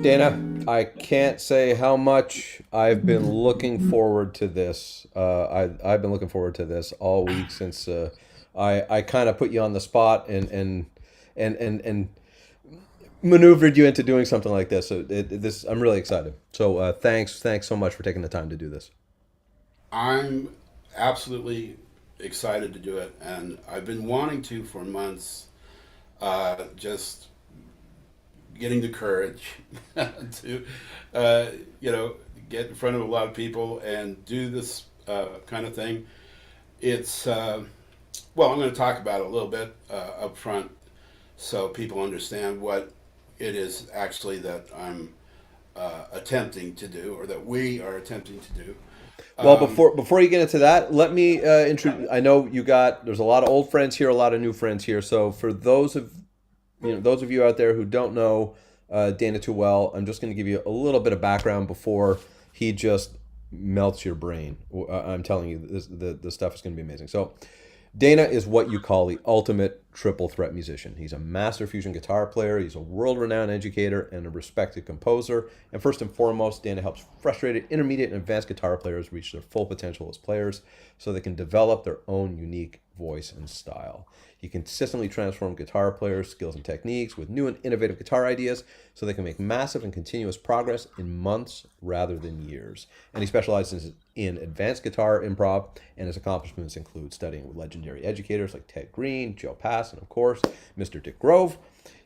Dana, I can't say how much I've been looking forward to this. I've been looking forward to this all week since I kind of put you on the spot and maneuvered you into doing something like this. So this I'm really excited. So thanks so much for taking the time to do this. I'm absolutely excited to do it, and I've been wanting to for months. Just getting the courage to, uh, you know, get in front of a lot of people and do this kind of thing. It's well, I'm going to talk about it a little bit up front so people understand what it is actually that I'm attempting to do, or that we are attempting to do. Well, Um, before you get into that, let me introduce. I know there's a lot of old friends here, a lot of new friends here. So for those of you out there who don't know Dana too well, I'm just going to give you a little bit of background before he just melts your brain. I'm telling you, the stuff is going to be amazing. So, Dana is what you call the ultimate triple threat musician. He's a master fusion guitar player, he's a world renowned educator, and a respected composer. And first and foremost, Dana helps frustrated intermediate and advanced guitar players reach their full potential as players so they can develop their own unique voice and style. He consistently transforms guitar players' skills and techniques with new and innovative guitar ideas so they can make massive and continuous progress in months rather than years. And he specializes in advanced guitar improv, and his accomplishments include studying with legendary educators like Ted Green, Joe Pass, and of course, Mr. Dick Grove.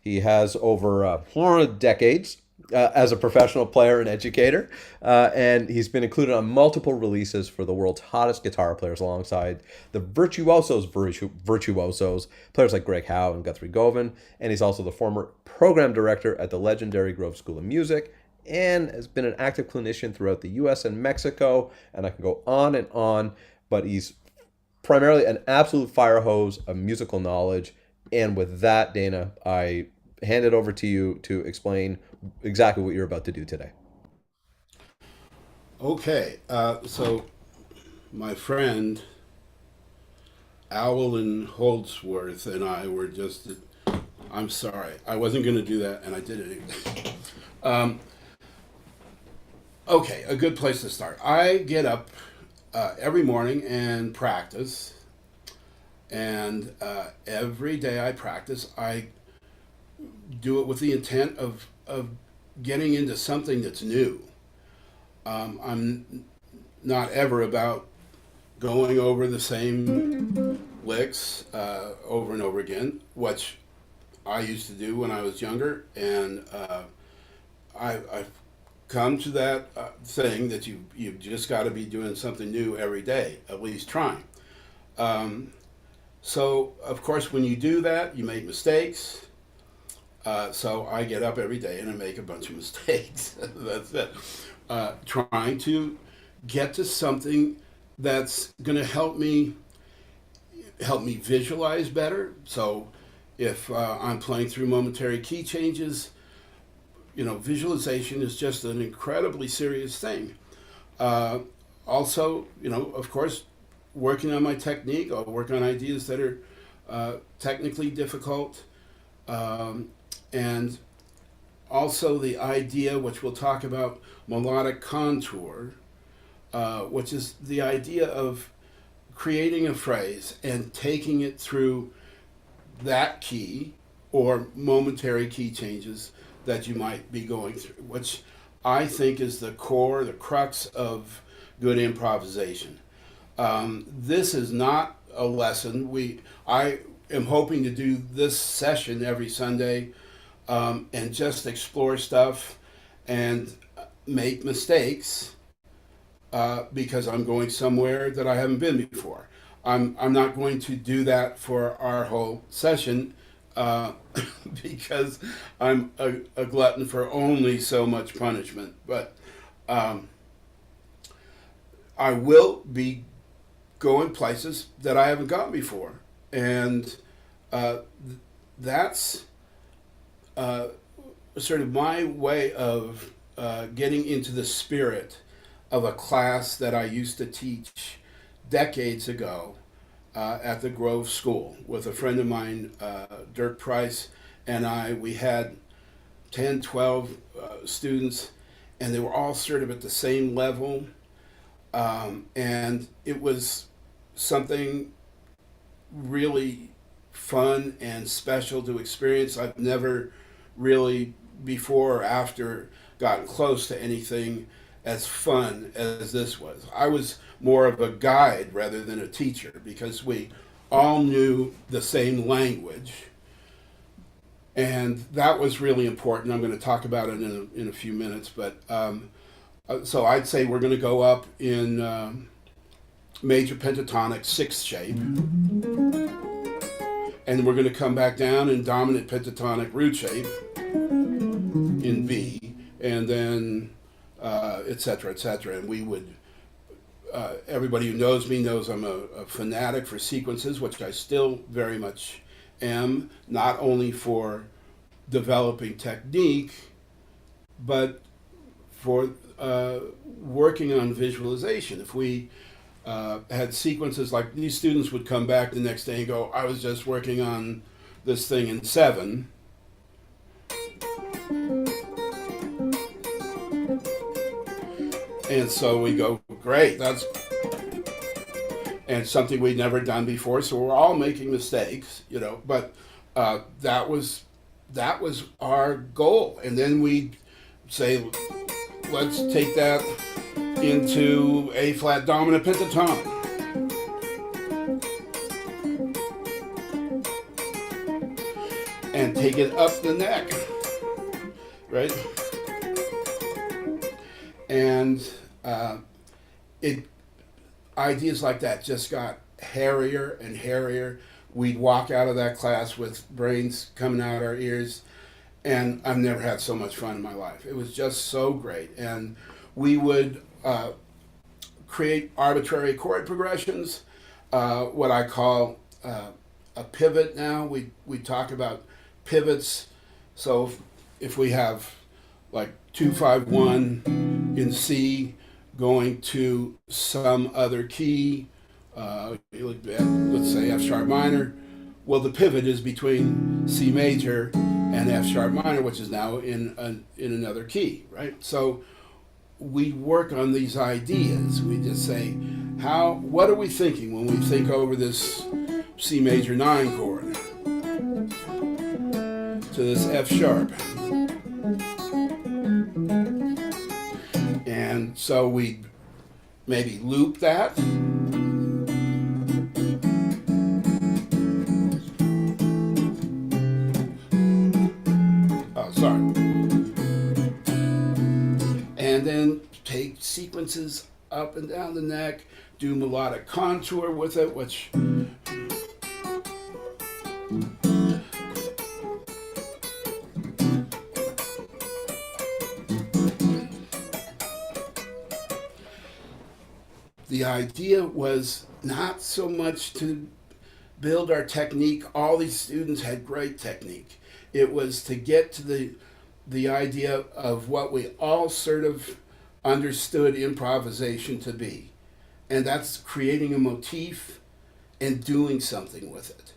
He has over 4 decades as a professional player and educator, and he's been included on multiple releases for the world's hottest guitar players alongside the virtuosos, players like Greg Howe and Guthrie Govan, and he's also the former program director at the legendary Grove School of Music, and has been an active clinician throughout the US and Mexico, and I can go on, but he's primarily an absolute fire hose of musical knowledge. And with that, Dana, I hand it over to you to explain exactly what you're about to do today. okay, so my friend Owlin Holdsworth and I were just. I'm sorry, I wasn't going to do that, and I did it anyway. Um, okay, a good place to start. I get up every morning and practice, and every day I practice, I do it with the intent of getting into something that's new. I'm not ever about going over the same licks over and over again, which I used to do when I was younger, and I've come to that thing that you've just got to be doing something new every day, at least trying. Um, so of course, when you do that, you make mistakes. So I get up every day and I make a bunch of mistakes. That's it. Trying to get to something that's going to help me visualize better. So if I'm playing through momentary key changes, visualization is just an incredibly serious thing. Uh, Also, of course, working on my technique, I'll work on ideas that are technically difficult. Um, and also the idea, which we'll talk about, melodic contour, which is the idea of creating a phrase and taking it through that key or momentary key changes that you might be going through, which I think is the core, the crux of good improvisation. This is not a lesson. I am hoping to do this session every Sunday and just explore stuff and make mistakes because I'm going somewhere that I haven't been before. I'm not going to do that for our whole session uh, because I'm a glutton for only so much punishment. But um, I will be going places that I haven't gone before. And uh, that's uh, sort of my way of getting into the spirit of a class that I used to teach decades ago at the Grove School with a friend of mine, Dirk Price, and I. We had 10, 12 students, and they were all sort of at the same level. And it was something really fun and special to experience. I've never really, before or after, gotten close to anything as fun as this was. I was more of a guide rather than a teacher because we all knew the same language. And that was really important. I'm going to talk about it in a few minutes. But so I'd say we're going to go up in major pentatonic sixth shape. And we're going to come back down in dominant pentatonic root shape in B. And then et cetera, et cetera. And we would, everybody who knows me knows I'm a fanatic for sequences, which I still very much am, not only for developing technique, but for working on visualization. If we had sequences like these, students would come back the next day and go, I was just working on this thing in 7. And so we go, great, that's and something we'd never done before. So we're all making mistakes, you know. But that was our goal. And then we'd say, let's take that into A flat dominant pentatonic. And take it up the neck, right? And ideas like that just got hairier and hairier. We'd walk out of that class with brains coming out our ears, and I've never had so much fun in my life. It was just so great. And we would create arbitrary chord progressions, what I call a pivot now. We talk about pivots. So if we have like 2-5-1 in C going to some other key, let's say F sharp minor, well, the pivot is between C major and F sharp minor, which is now in another key, right? So we work on these ideas. We just say, what are we thinking when we think over this C major 9 chord to this F sharp? And so we maybe loop that. Oh, sorry. And then take sequences up and down the neck, do melodic contour with it, which the idea was not so much to build our technique. All these students had great technique. It was to get to the idea of what we all sort of understood improvisation to be. And that's creating a motif and doing something with it.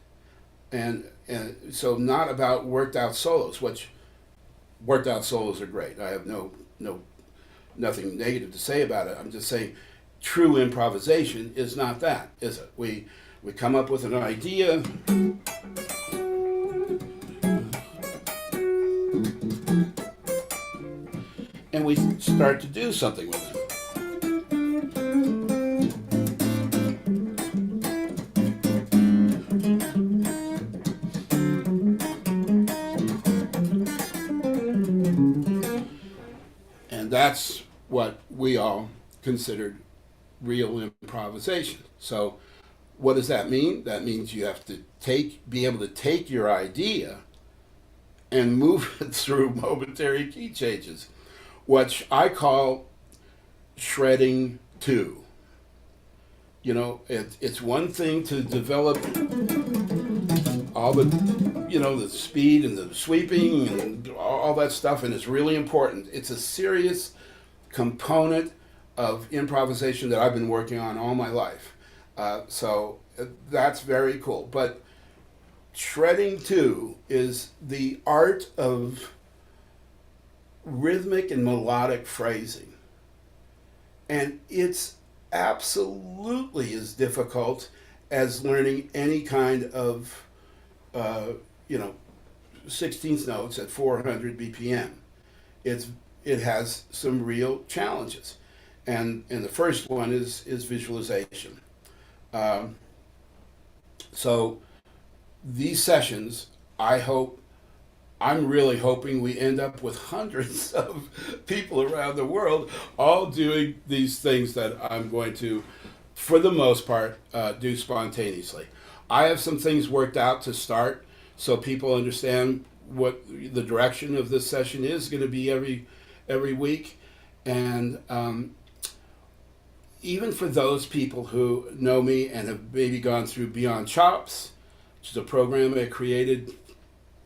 And so not about worked out solos, which worked out solos are great. I have nothing negative to say about it. I'm just saying true improvisation is not that, is it? We come up with an idea, and we start to do something with it. And that's what we all considered real improvisation. So what does that mean? That means you have to be able to take your idea and move it through momentary key changes, which I call shredding 2. You know, it's one thing to develop all the, the speed and the sweeping and all that stuff, and it's really important. It's a serious component of improvisation that I've been working on all my life. So that's very cool. But shredding 2 is the art of rhythmic and melodic phrasing. And it's absolutely as difficult as learning any kind of, uh, you know, 16th notes at 400 BPM. It's it has some real challenges, and the first one is visualization. Um, so these sessions, I'm really hoping we end up with hundreds of people around the world all doing these things that I'm going to, for the most part, do spontaneously. I have some things worked out to start so people understand what the direction of this session is going to be every week. And even for those people who know me and have maybe gone through Beyond Chops, which is a program I created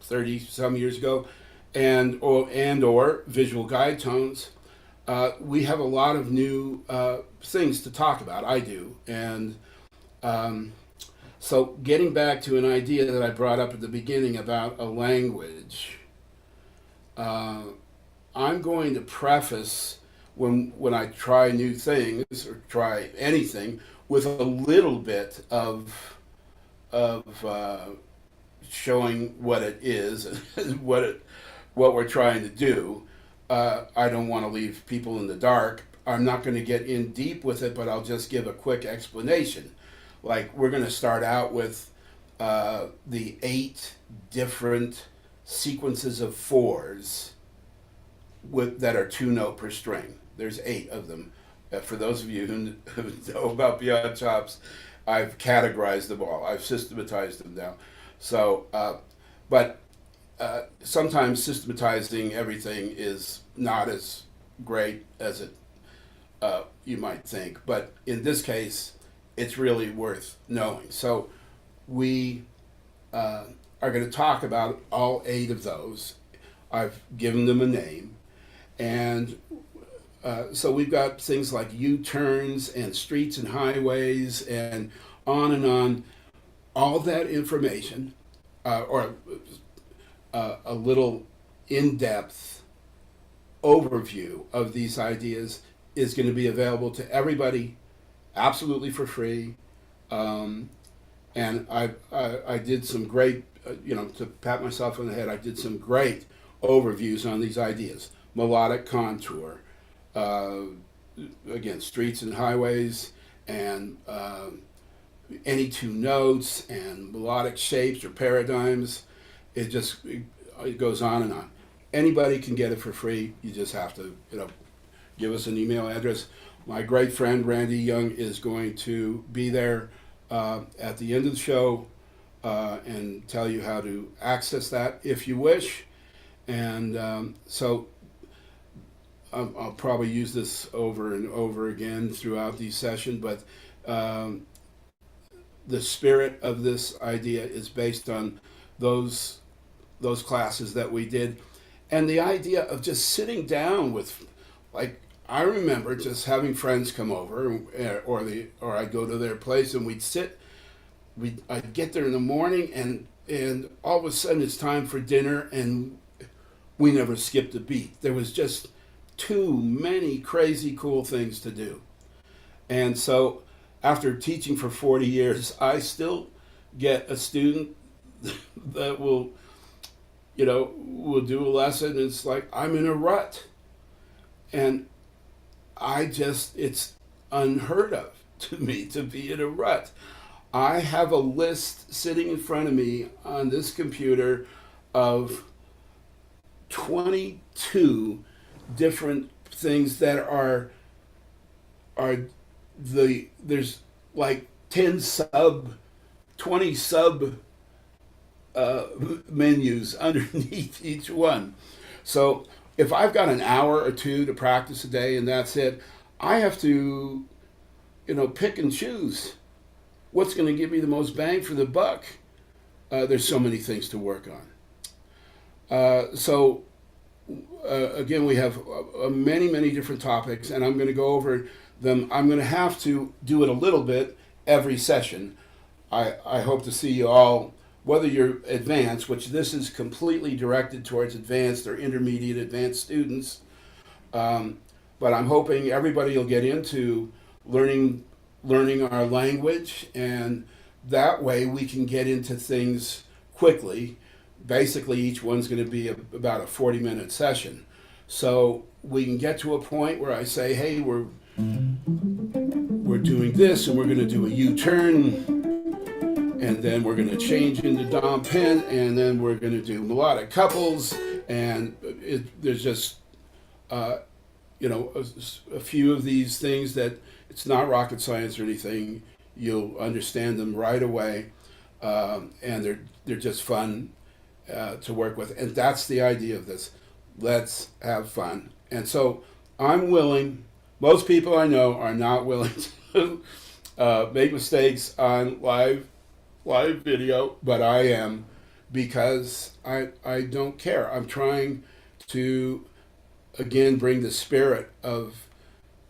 30 some years ago, and or visual guide tones, we have a lot of new things to talk about. I do. And so getting back to an idea that I brought up at the beginning about a language, I'm going to preface when I try new things or try anything with a little bit of showing what it is and what we're trying to do. I don't want to leave people in the dark. I'm not going to get in deep with it, but I'll just give a quick explanation. Like, we're going to start out with the 8 different sequences of 4s that are 2 note per string. There's 8 of them. For those of you who know about Beyond Chops, I've categorized them all. I've systematized them now. So, but sometimes systematizing everything is not as great as it you might think. But in this case, it's really worth knowing. So we are going to talk about all 8 of those. I've given them a name. And so we've got things like U-turns and streets and highways and on, all that information, or a little in-depth overview of these ideas is going to be available to everybody absolutely for free. And I did some great, to pat myself on the head, I did some great overviews on these ideas. Melodic contour, again, streets and highways, and any 2 notes, and melodic shapes or paradigms. It goes on and on. Anybody can get it for free. You just have to, give us an email address. My great friend Randy Young is going to be there at the end of the show and tell you how to access that if you wish. And so I'll probably use this over and over again throughout these sessions, but the spirit of this idea is based on those classes that we did, and the idea of just sitting down with, like, I remember just having friends come over, or I'd go to their place and I'd get there in the morning, and all of a sudden it's time for dinner, and we never skipped a beat. There was just too many crazy cool things to do. And so after teaching for 40 years, I still get a student that will do a lesson, and it's like, I'm in a rut. And it's unheard of to me to be in a rut. I have a list sitting in front of me on this computer of 22 different things that there's like 20 sub menus underneath each one. So if I've got an hour or 2 to practice a day and that's it, I have to, pick and choose what's going to give me the most bang for the buck. There's so many things to work on. So again, we have many different topics, and I'm going to go over them. I'm going to have to do it a little bit every session. I hope to see you all whether you're advanced, which this is completely directed towards advanced or intermediate advanced students, but I'm hoping everybody will get into learning our language, and that way we can get into things quickly. Basically, each one's going to be about a 40-minute session. So we can get to a point where I say, hey, we're doing this, and we're going to do a U-turn, and then we're going to change into Dom Pen, and then we're going to do melodic couples, and there's just a few of these things that it's not rocket science or anything. You'll understand them right away, and they're just fun to work with, and that's the idea of this. Let's have fun. And so I'm willing. Most people I know are not willing to make mistakes on live video, but I am, because I don't care. I'm trying to, again, bring the spirit of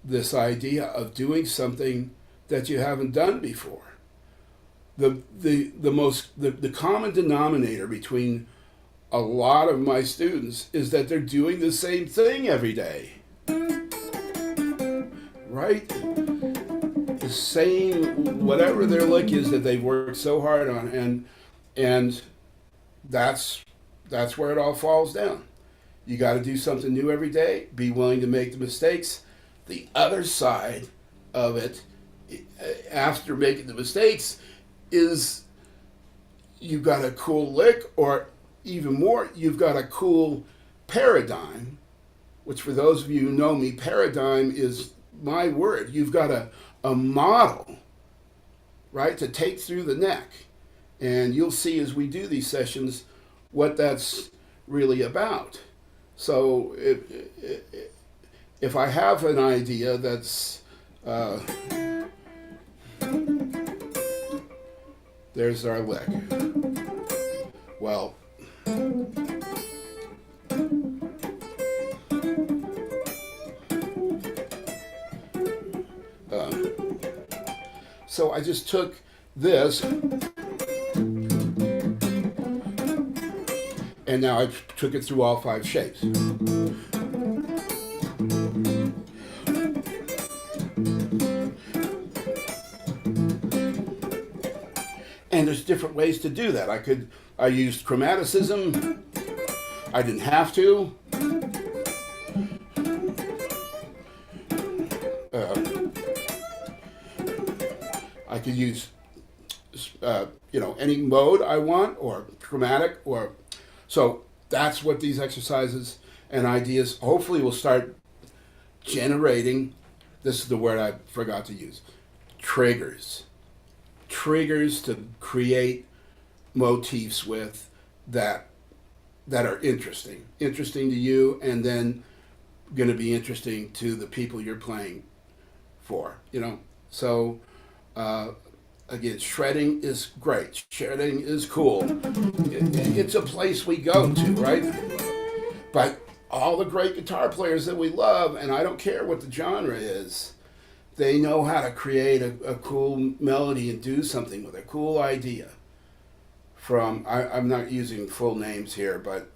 this idea of doing something that you haven't done before. The common denominator between a lot of my students is that they're doing the same thing every day. Right? The same, whatever their lick is that they've worked so hard on, and that's where it all falls down. You got to do something new every day. Be willing to make the mistakes. The other side of it, after making the mistakes, is you've got a cool lick, or even more, you've got a cool paradigm, which for those of you who know me, paradigm is my word. You've got a model, right, to take through the neck. And you'll see as we do these sessions what that's really about. So if I have an idea that's, there's our lick. Well, so I just took this, and now I took it through all 5 shapes. And there's different ways to do that. I used chromaticism. I didn't have to. I could use, any mode I want, or chromatic, or so that's what these exercises and ideas hopefully will start generating. This is the word I forgot to use. Triggers to create motifs with that are interesting to you, and then going to be interesting to the people you're playing for. So again, shredding is great. Shredding is cool. It's a place we go to, right? But all the great guitar players that we love, and I don't care what the genre is, they know how to create a cool melody and do something with a cool idea. I'm not using full names here, but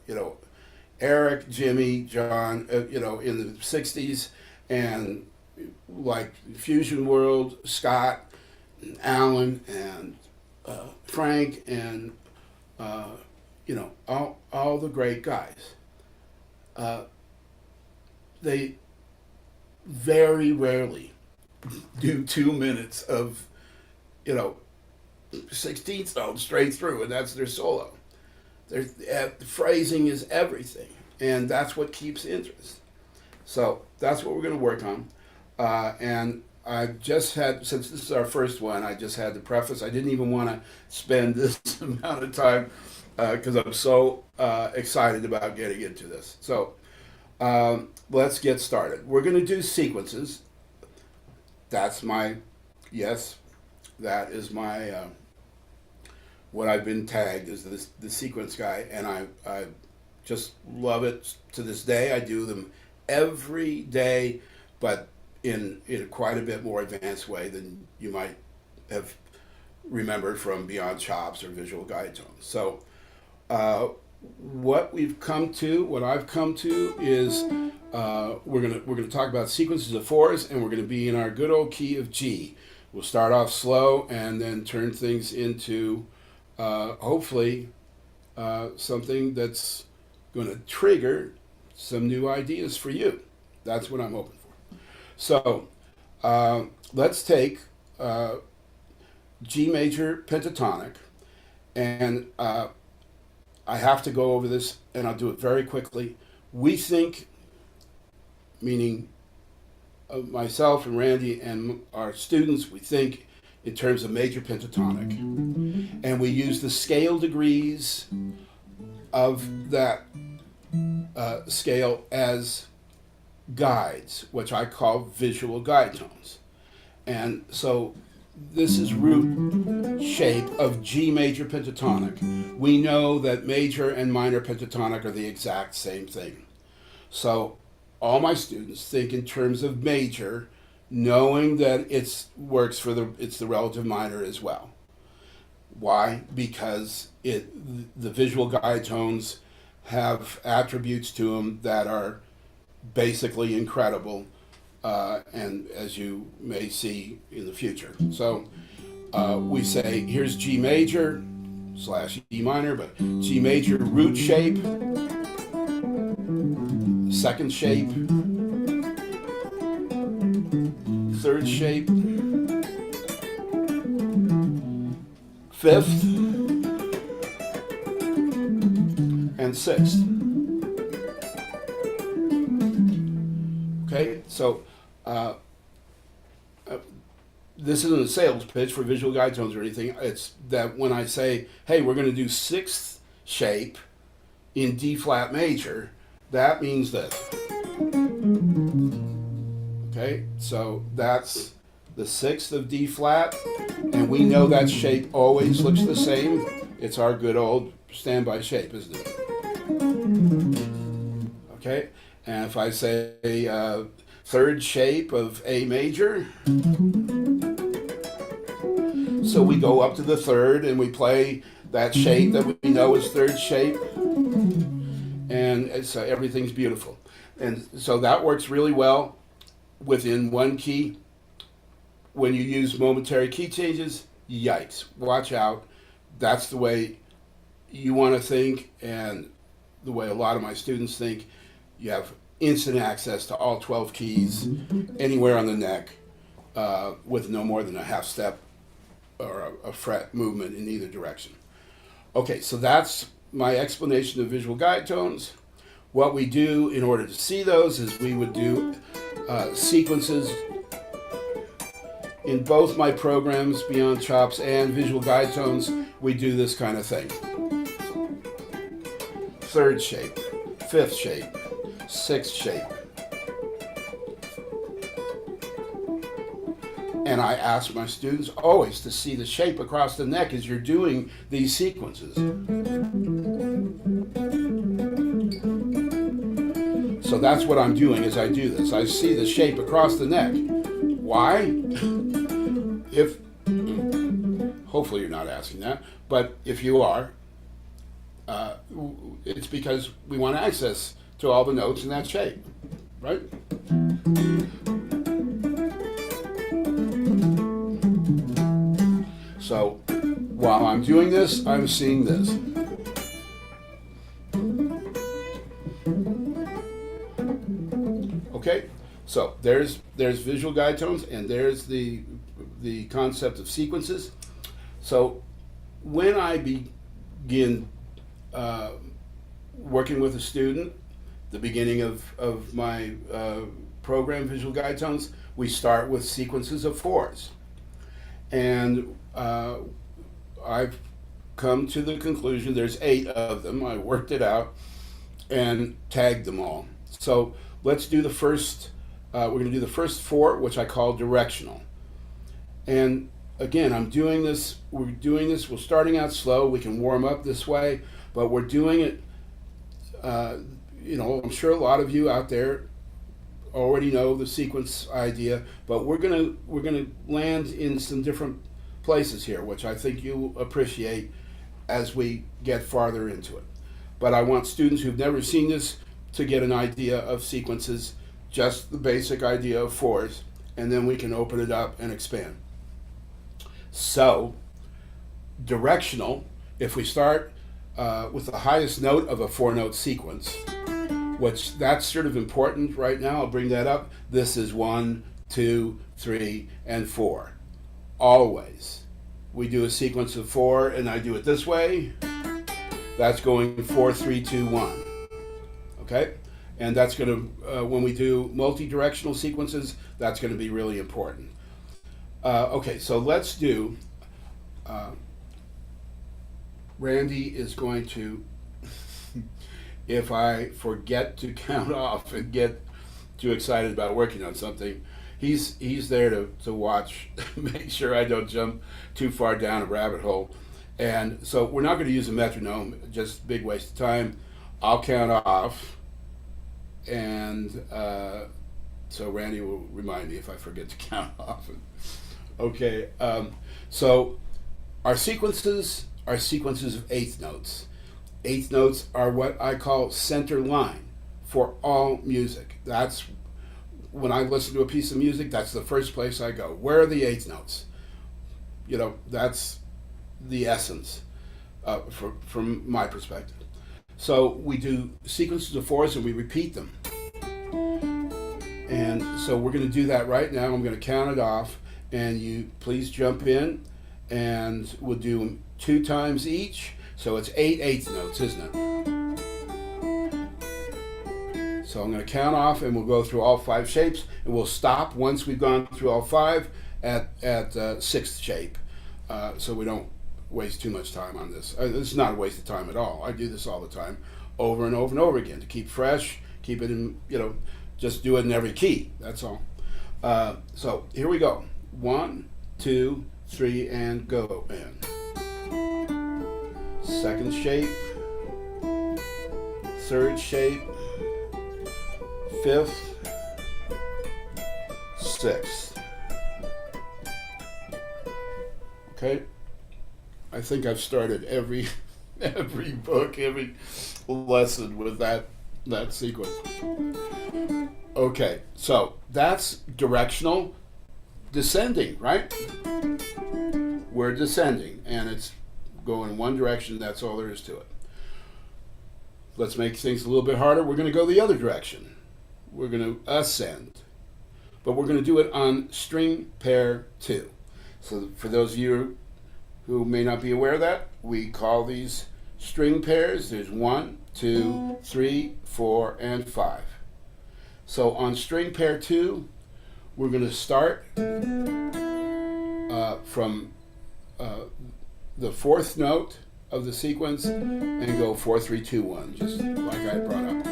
Eric, Jimmy, John, in the 60s, and like Fusion World, Scott, and Alan, and Frank, and all the great guys. They very rarely do 2 minutes of 16th notes straight through, and that's their solo. The phrasing is everything, and that's what keeps interest. So that's what we're going to work on. And I just had, since this is our first one, I just had to preface, I didn't even want to spend this amount of time because I'm so excited about getting into this. So let's get started. We're going to do sequences. That's my, yes, that is my, what I've been tagged as the sequence guy, and I just love it to this day. I do them every day, but in quite a bit more advanced way than you might have remembered from Beyond Chops or visual guide tones. So what I've come to is we're gonna talk about sequences of fours, and we're gonna be in our good old key of G. We'll start off slow and then turn things into hopefully something that's going to trigger some new ideas for you. That's what I'm hoping for. So let's take G major pentatonic, and I have to go over this, and I'll do it very quickly. We think, meaning myself and Randy and our students, we think in terms of major pentatonic, and we use the scale degrees of that scale as guides, which I call visual guide tones. And so this is root shape of G major pentatonic. We know that major and minor pentatonic are the exact same thing. So all my students think in terms of major, knowing that it's the relative minor as well. Why? Because the visual guide tones have attributes to them that are basically incredible, and as you may see in the future. So we say here's G major / E minor, but G major root shape, second shape, third shape, fifth, and sixth. Okay, so this isn't a sales pitch for visual guide tones or anything. It's that when I say, hey, we're going to do sixth shape in D flat major, that means this. Okay, so that's the sixth of D flat, and we know that shape always looks the same. It's our good old standby shape, isn't it? Okay, and if I say third shape of A major, so we go up to the third and we play that shape that we know is third shape, and so everything's beautiful. And so that works really well within one key. When you use momentary key changes, yikes, watch out. That's the way you want to think, and the way a lot of my students think. You have instant access to all 12 keys anywhere on the neck with no more than a half step or a fret movement in either direction. Okay, so that's my explanation of visual guide tones. What we do in order to see those is we would do sequences in both my programs, Beyond Chops and Visual Guide Tones. We do this kind of thing. Third shape, fifth shape, sixth shape. And I ask my students always to see the shape across the neck as you're doing these sequences. So that's what I'm doing as I do this. I see the shape across the neck. Why? Hopefully you're not asking that, but if you are, it's because we want access to all the notes in that shape, right? So while I'm doing this, I'm seeing this. Okay, so there's visual guide tones, and there's the concept of sequences. So when I begin working with a student, the beginning of my program, Visual Guide Tones, we start with sequences of fours. And I've come to the conclusion there's 8 of them. I worked it out and tagged them all. So let's do the first, we're going to do the first 4, which I call directional. And again, we're starting out slow. We can warm up this way, but we're doing it, I'm sure a lot of you out there already know the sequence idea, but we're gonna land in some different places here, which I think you'll appreciate as we get farther into it. But I want students who've never seen this to get an idea of sequences, just the basic idea of fours, and then we can open it up and expand. So, directional, if we start with the highest note of a 4-note sequence, which that's sort of important right now, I'll bring that up. This is 1, 2, 3, and 4. Always. We do a sequence of 4, and I do it this way. That's going 4, 3, 2, 1. Okay? And that's going to, when we do multi-directional sequences, that's going to be really important. Okay, so let's do, Randy is going to, if I forget to count off and get too excited about working on something, he's there to watch, make sure I don't jump too far down a rabbit hole. And so we're not going to use a metronome, just big waste of time. I'll count off, and so Randy will remind me if I forget to count off. Okay, so our sequences are sequences of eighth notes. Eighth notes are what I call center line for all music. That's when I listen to a piece of music, that's the first place I go. Where are the eighth notes? You know, that's the essence from my perspective. So we do sequences of fours and we repeat them. And so we're going to do that right now. I'm going to count it off, and you please jump in, and we'll do them 2 times each. So it's 8 eighth notes, isn't it? So I'm going to count off, and we'll go through all 5 shapes, and we'll stop once we've gone through all 5 at 6th shape, so we don't waste too much time on this. This is not a waste of time at all. I do this all the time, over and over and over again, to keep fresh, keep it in, just do it in every key. That's all. So here we go. 1, 2, 3, and go. And second shape, third shape, fifth, sixth. Okay. I think I've started every book, every lesson with that sequence. Okay, so that's directional descending, right? We're descending, and it's going one direction. That's all there is to it. Let's make things a little bit harder. We're going to go the other direction. We're going to ascend, but we're going to do it on string pair 2. So for those of you who may not be aware of that, we call these string pairs. There's 1, 2, 3, 4, and 5. So on string pair 2, we're going to start from the 4th note of the sequence and go 4, 3, 2, 1, just like I brought up.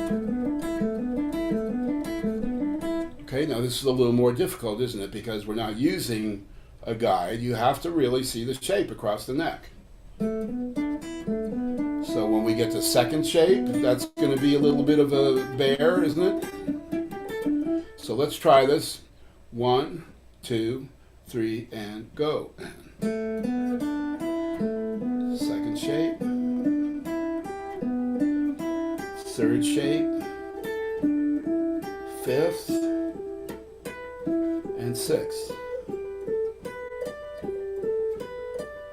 Okay, now this is a little more difficult, isn't it? Because we're not using a guide. You have to really see the shape across the neck. So when we get to second shape, that's going to be a little bit of a bear, isn't it? So let's try this. 1, 2, 3, and go. Second shape. Third shape. Fifth. And sixth.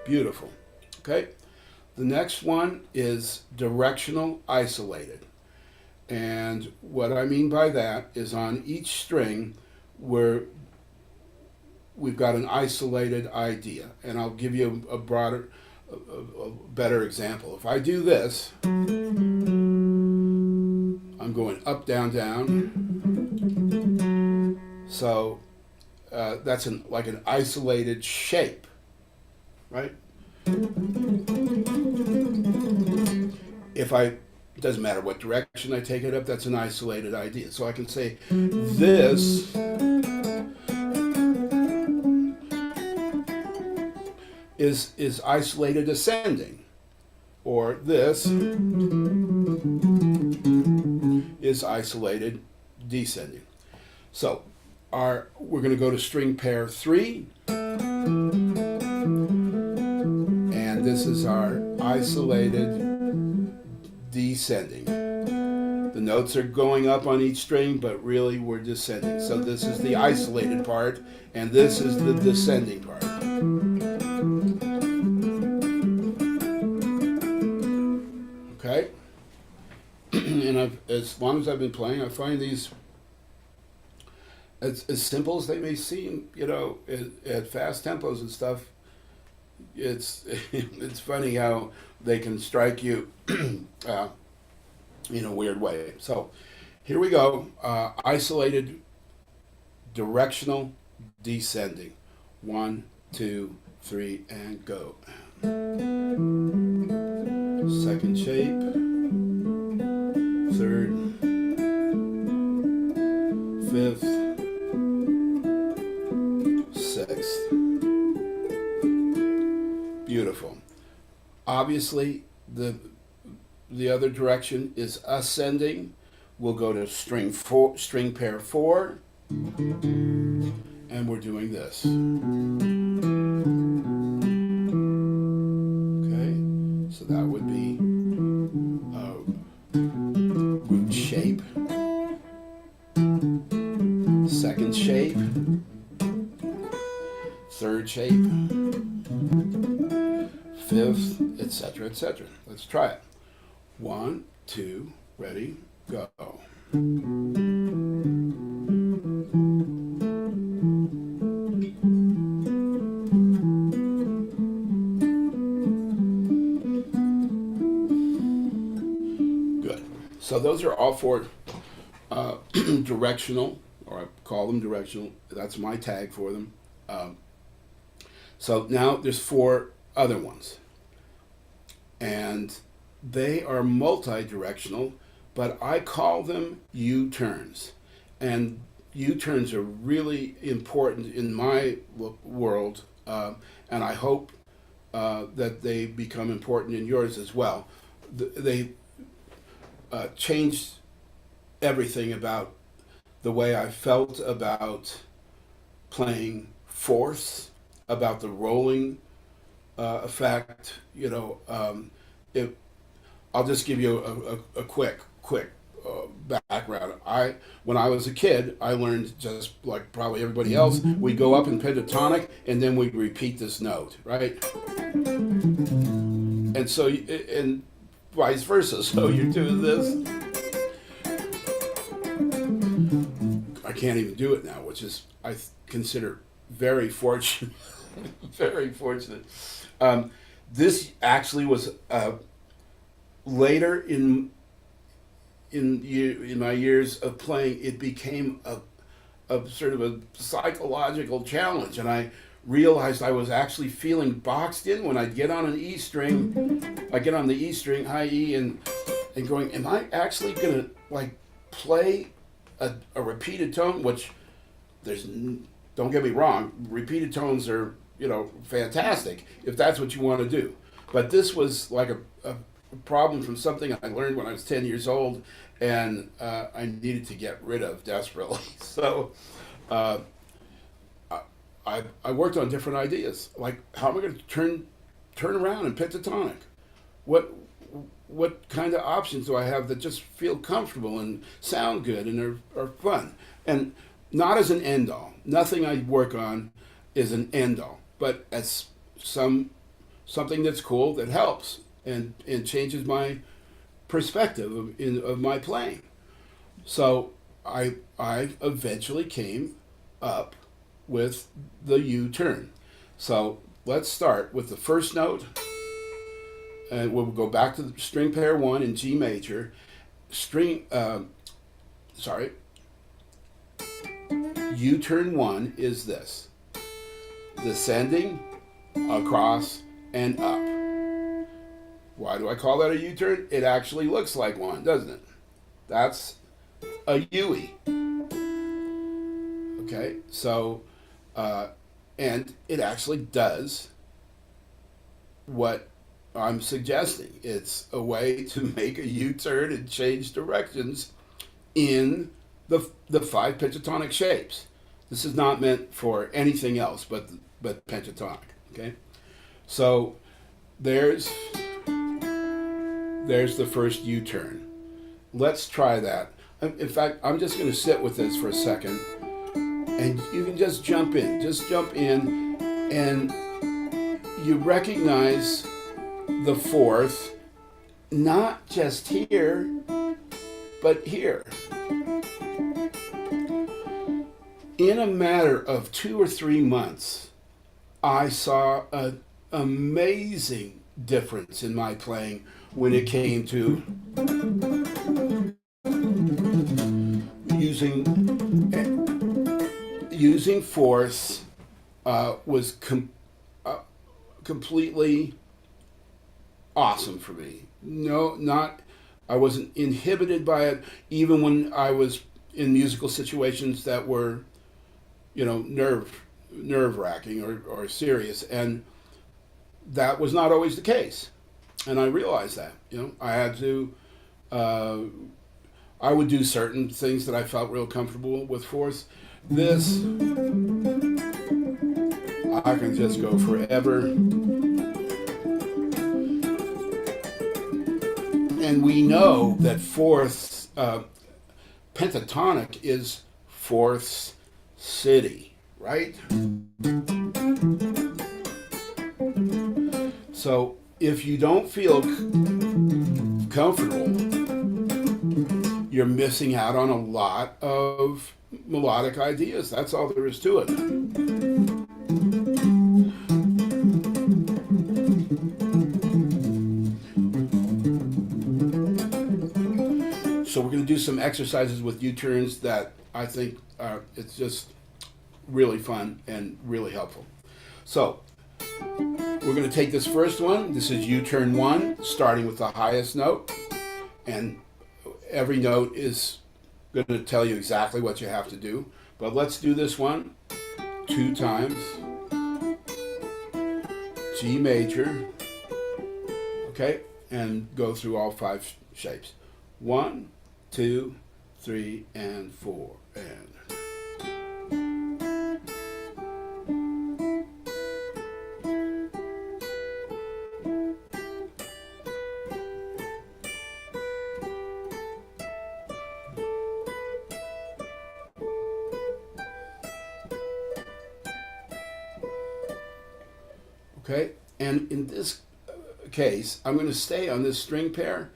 Beautiful. Okay. The next one is directional isolated. And what I mean by that is on each string we've got an isolated idea. And I'll give you a better example. If I do this, I'm going up, down, down. So that's like an isolated shape, right? It doesn't matter what direction I take it up, that's an isolated idea. So I can say this is isolated ascending, or this is isolated descending. So we're going to go to string pair 3, this is our isolated descending. The notes are going up on each string, but really we're descending. So this is the isolated part, and this is the descending part. Okay? And as long as I've been playing, I find these, as simple as they may seem, at fast tempos and stuff, it's funny how they can strike you in a weird way. So here we go. Isolated directional descending. 1, 2, 3, and go. Second shape. Third. Fifth. Sixth. Beautiful. Obviously, the other direction is ascending. We'll go to string pair 4, and we're doing this. Okay, so that would be root shape, second shape, third shape, fifth, etc., etc. Let's try it. 1, 2, ready, go. Good. So those are all 4 directional, or I call them directional. That's my tag for them. So now there's 4 other ones. And they are multi-directional, but I call them U-turns. And U-turns are really important in my world, and I hope that they become important in yours as well. They changed everything about the way I felt about playing fourths, about the rolling effect. I'll just give you a quick background. When I was a kid, I learned, just like probably everybody else, we go up in pentatonic and then we repeat this note, right? And so, and vice versa. So you're doing this. I can't even do it now, which is, I consider very fortunate. Very fortunate. This actually was later in my years of playing, it became a sort of a psychological challenge, and I realized I was actually feeling boxed in when I'd get on an E string. I get on the E string, high E, and going, am I actually gonna play a repeated tone? Which don't get me wrong, repeated tones are fantastic if that's what you want to do. But this was like a problem from something I learned when I was 10 years old, and I needed to get rid of desperately. So I worked on different ideas, like how am I going to turn around in pentatonic? What kind of options do I have that just feel comfortable and sound good and are fun? And not as an end all. Nothing I work on is an end all, but as something that's cool that helps and changes my perspective of my playing. So I eventually came up with the U-turn. So let's start with the first note, and we'll go back to the string pair 1 in G major. U-turn 1 is this: descending, across, and up. Why do I call that a U-turn? It actually looks like one, doesn't it? That's a U-E. Okay, so, and it actually does what I'm suggesting. It's a way to make a U-turn and change directions in the 5 pentatonic shapes. This is not meant for anything else but pentatonic, okay? So there's the first U-turn. Let's try that. In fact, I'm just going to sit with this for a second, and you can just jump in. Just jump in, and you recognize the fourth, not just here, but here. In a matter of 2 or 3 months, I saw an amazing difference in my playing when it came to using fourths. Was completely awesome for me. I wasn't inhibited by it, even when I was in musical situations that were, nerve wracking or serious, and that was not always the case. And I realized that, I had to, I would do certain things that I felt real comfortable with fourths. This, I can just go forever. And we know that fourths, pentatonic is fourths city, right? So if you don't feel comfortable, you're missing out on a lot of melodic ideas. That's all there is to it. So we're going to do some exercises with U-turns that I think it's just really fun and really helpful. So we're going to take this first one. This is U-turn 1, starting with the highest note. And every note is going to tell you exactly what you have to do. But let's do this one 2 times. G major. Okay? And go through all 5 shapes. 1, 2, 3, and 4, and okay. And in this case, I'm going to stay on this string pair.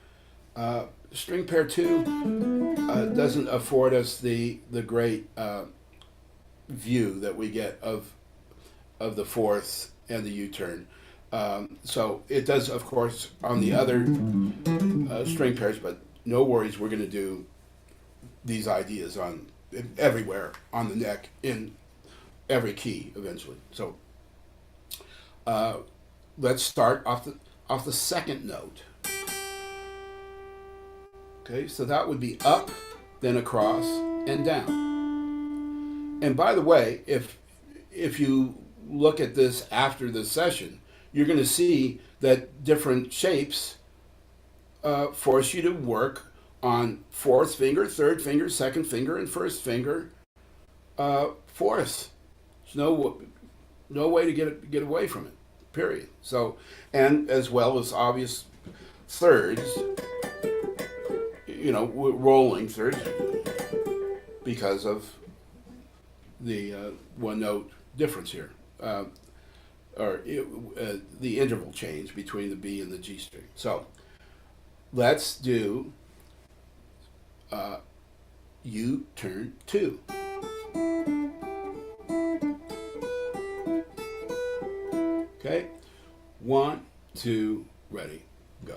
String pair 2 doesn't afford us the great view that we get of the fourths and the U-turn. So it does, of course, on the other string pairs, but no worries. We're going to do these ideas on everywhere on the neck in every key eventually. So let's start off the second note. Okay, so that would be up, then across, and down. And by the way, if you look at this after the session, you're going to see that different shapes force you to work on fourth finger, third finger, second finger, and first finger fourths. There's no way to get away from it, period. So, and as well as obvious thirds, rolling thirds, because of the one note difference here, or the interval change between the B and the G string. So let's do U-turn 2. Okay, 1, 2, ready, go.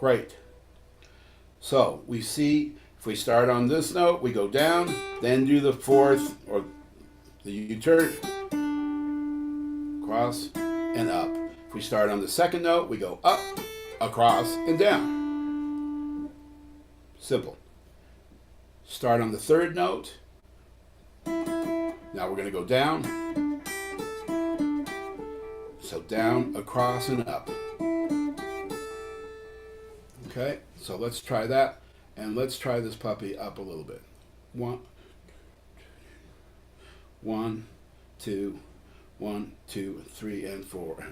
Great. So we see if we start on this note, we go down, then do the fourth or the U-turn, across and up. If we start on the second note, we go up, across, and down. Simple. Start on the third note. Now we're going to go down. So down, across, and up. Okay, so let's try that, and let's try this puppy up a little bit. One, one, two, 1, 2, 3, and 4.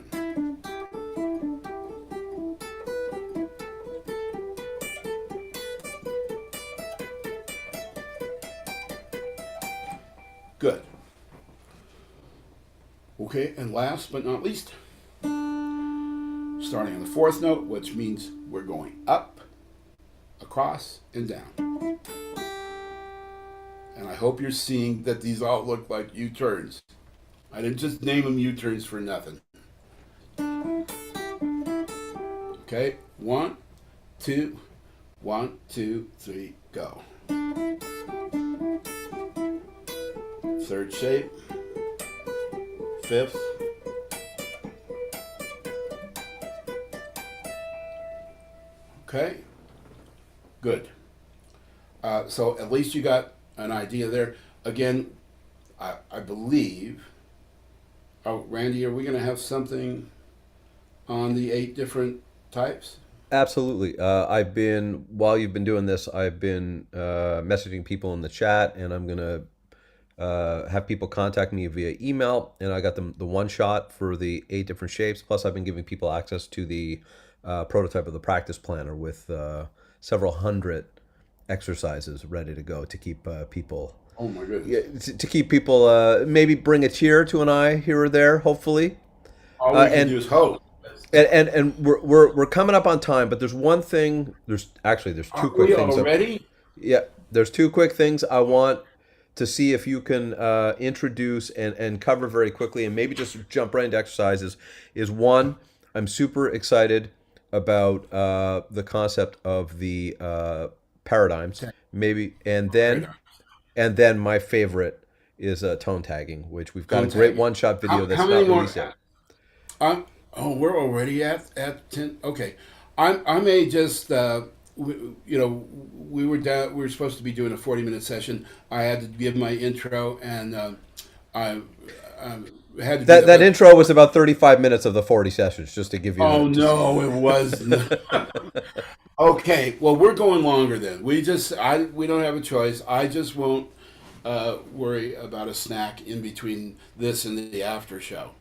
Good. Okay, and last but not least, starting on the fourth note, which means we're going up, across, and down. And I hope you're seeing that these all look like U-turns. I didn't just name them U-turns for nothing. Okay, 1, 2, 1, 2, 3, go. Third shape, fifth, okay, good. So at least you got an idea there. Again, I believe, oh, Randy, are we going to have something on the 8 different types? Absolutely. While you've been doing this, I've been messaging people in the chat, and I'm gonna have people contact me via email, and I got them the one shot for the 8 different shapes. Plus, I've been giving people access to the prototype of the practice planner with several hundred exercises ready to go to keep people. Oh my goodness. Yeah, to keep people maybe bring a tear to an eye here or there, hopefully. All we can do is hope. And we're coming up on time, but there's one thing. There's two quick things. Already? Yeah, there's 2 quick things I want to see if you can introduce and cover very quickly, and maybe just jump right into exercises. Is one, I'm super excited about the concept of the paradigms, maybe, and then my favorite is tone tagging, which we've got a great one-shot video that's not released yet. We're already at 10. Okay, I may just we were down. We were supposed to be doing a 40-minute session. I had to give my intro, and I had to. That intro was about 35 minutes of the 40 sessions, just to give you. Oh no, it wasn't. Okay, well we're going longer then. We don't have a choice. I just won't worry about a snack in between this and the after show.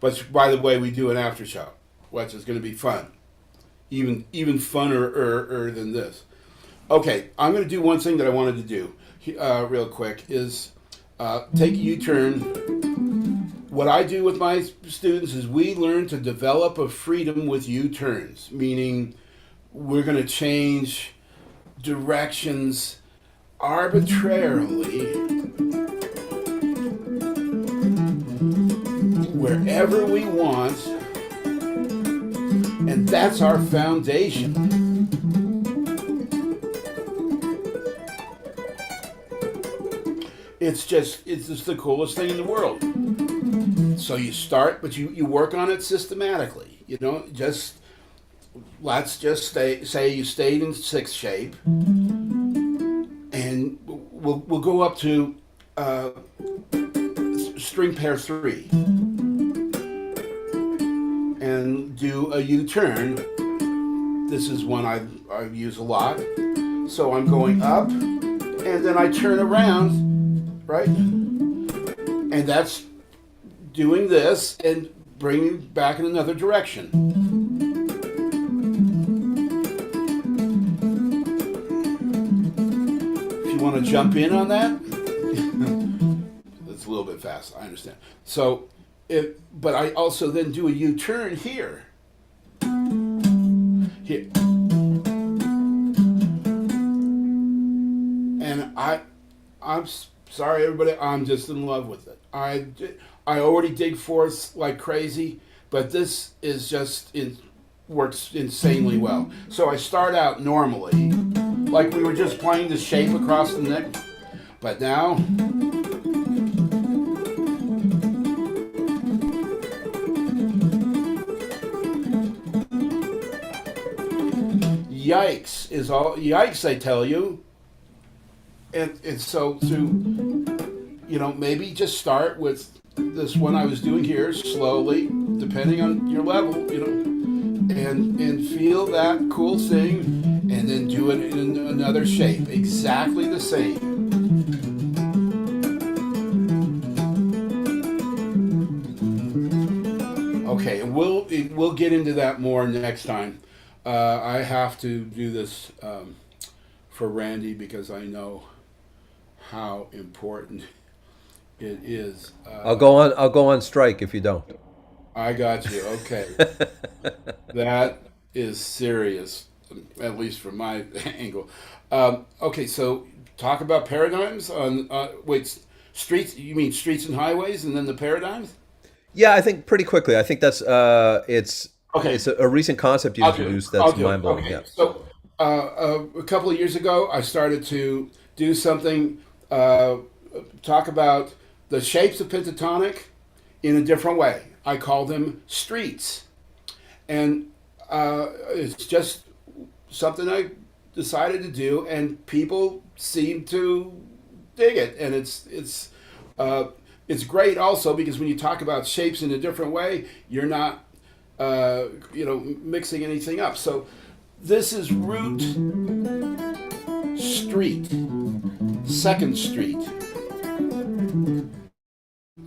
But by the way, we do an after show, which is going to be fun, even funner than this. Okay, I'm going to do one thing that I wanted to do real quick is take a U-turn. What I do with my students is we learn to develop a freedom with U-turns, meaning we're going to change directions arbitrarily wherever we want, and that's our foundation. It's just the coolest thing in the world. So you start, but you work on it systematically. Let's just say you stayed in 6th shape, and we'll go up to string pair 3 and do a U-turn. This is one I use a lot. So I'm going up, and then I turn around, right? And that's doing this and bringing back in another direction. If you want to jump in on that, that's a little bit fast, I understand. So, but I also then do a U-turn here. Here. And I'm sorry, everybody, I'm just in love with it. I already dig fourths like crazy, but this is works insanely well. So I start out normally, like we were just playing the shape across the neck, but now yikes, I tell you. And so maybe just start with this one I was doing here slowly, depending on your level, and feel that cool thing, and then do it in another shape, exactly the same. Okay, and we'll get into that more next time. I have to do this for Randy because I know how important it is. I'll go on strike if you don't. I got you. Okay, that is serious, at least from my angle. Okay, so talk about paradigms on wait, streets. You mean streets and highways, and then the paradigms? Yeah, I think pretty quickly. I think that's Okay, it's a recent concept you I'll do it. introduced I'll that's do it. mind blowing. Okay, Yeah. so a couple of years ago, I started to do something. Talk about the shapes of pentatonic in a different way. I call them streets, and it's just something I decided to do, and people seem to dig it, and it's great also because when you talk about shapes in a different way, you're not mixing anything up. So this is root street, second street.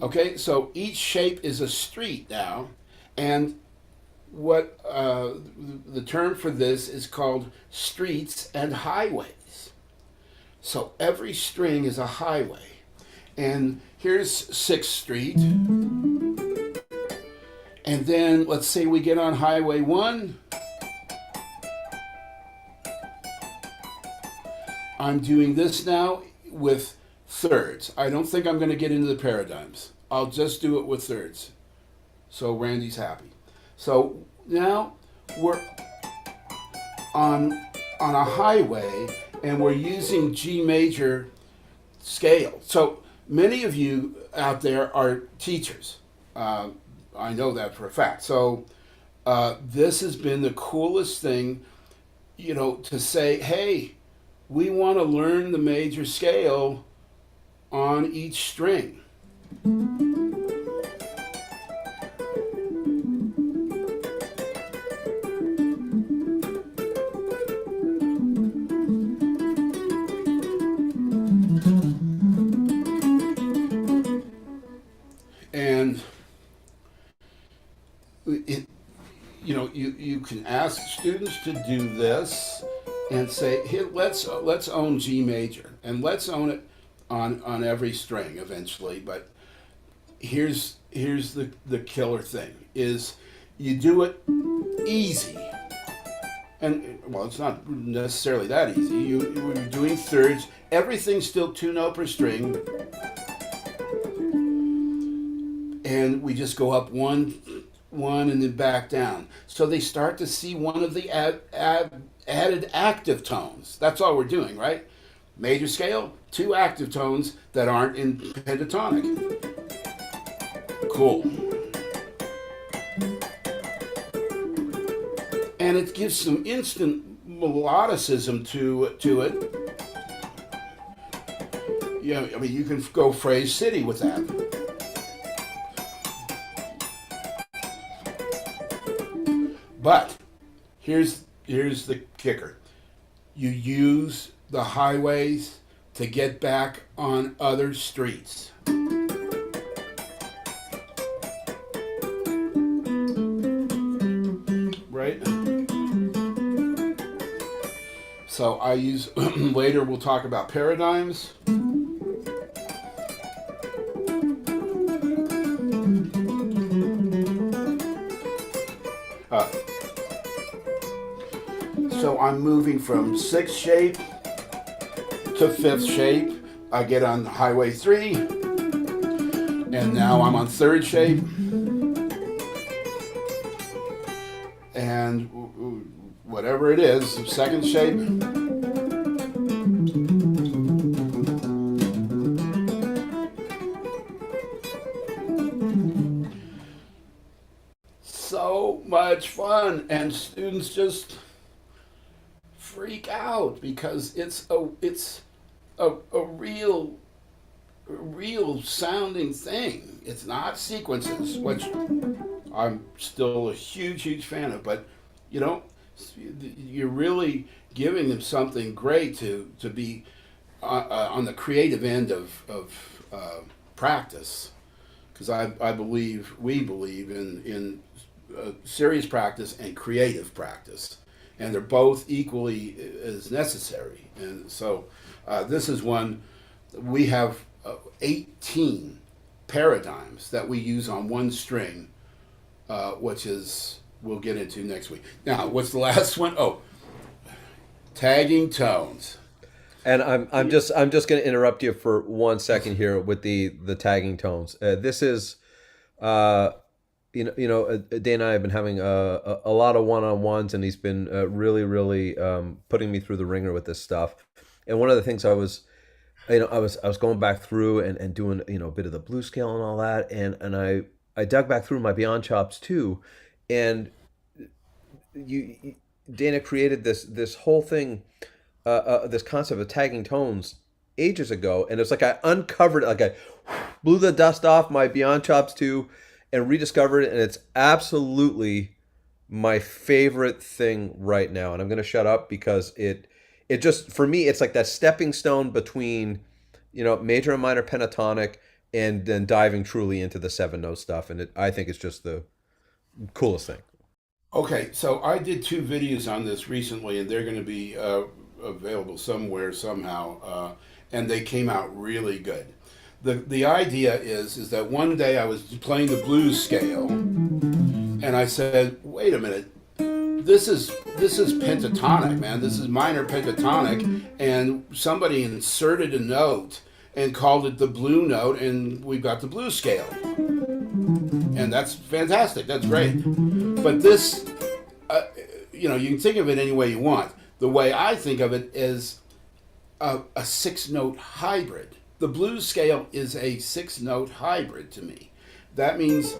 Okay, so each shape is a street now, and what the term for this is called streets and highways. So every string is a highway, and here's Sixth Street, and then let's say we get on Highway 1. I'm doing this now with thirds. I don't think I'm going to get into the paradigms. I'll just do it with thirds. So Randy's happy. So now we're on a highway and we're using G major scale. So many of you out there are teachers. I know that for a fact. So this has been the coolest thing, to say, hey, we want to learn the major scale on each string. And you can ask students to do this and say, here, let's own G major, and let's own it on every string eventually. But here's the killer thing is you do it easy. And well, it's not necessarily that easy. You're doing thirds. Everything's still 2 notes per string, and we just go up one, and then back down. So they start to see one of the added active tones. That's all we're doing, right? Major scale, 2 active tones that aren't in pentatonic. Cool. And it gives some instant melodicism to it. Yeah, I mean, you can go phrase city with that. But here's the kicker. You use the highways to get back on other streets. Right? So I use, later we'll talk about paradigms. So I'm moving from 6th shape to 5th shape. I get on Highway 3, and now I'm on 3rd shape. And whatever it is, 2nd shape. So much fun, and students just freak out because it's a real sounding thing. It's not sequences, which I'm still a huge fan of, but You don't. You're really giving them something great to be on the creative end of practice, because I believe we believe in serious practice and creative practice, and they're both equally as necessary. And so this is one we have 18 paradigms that we use on one string, which is we'll get into next week. Now, what's the last one? Oh, tagging tones. And I'm just going to interrupt you for 1 second here with the tagging tones. This is Dan and I have been having a lot of one-on-ones, and he's been really putting me through the ringer with this stuff. And one of the things I was going back through and doing a bit of the blues scale and all that, and I dug back through my Beyond Chops too, and Dana created this whole thing, this concept of tagging tones ages ago, and it's like I uncovered it, like I blew the dust off my Beyond Chops too, and rediscovered it, and it's absolutely my favorite thing right now. And I'm going to shut up because it just, for me, it's like that stepping stone between major and minor pentatonic, and then diving truly into the 7-note stuff. And I think it's just the coolest thing. Okay, so I did 2 videos on this recently, and they're going to be available somewhere somehow, and they came out really good. The idea is that one day I was playing the blues scale, and I said, "Wait a minute, this is pentatonic, man. This is minor pentatonic," and somebody inserted a note and called it the blue note, and we've got the blues scale, and that's fantastic. That's great. But this, you can think of it any way you want. The way I think of it is a 6-note hybrid. The blues scale is a 6-note hybrid to me. That means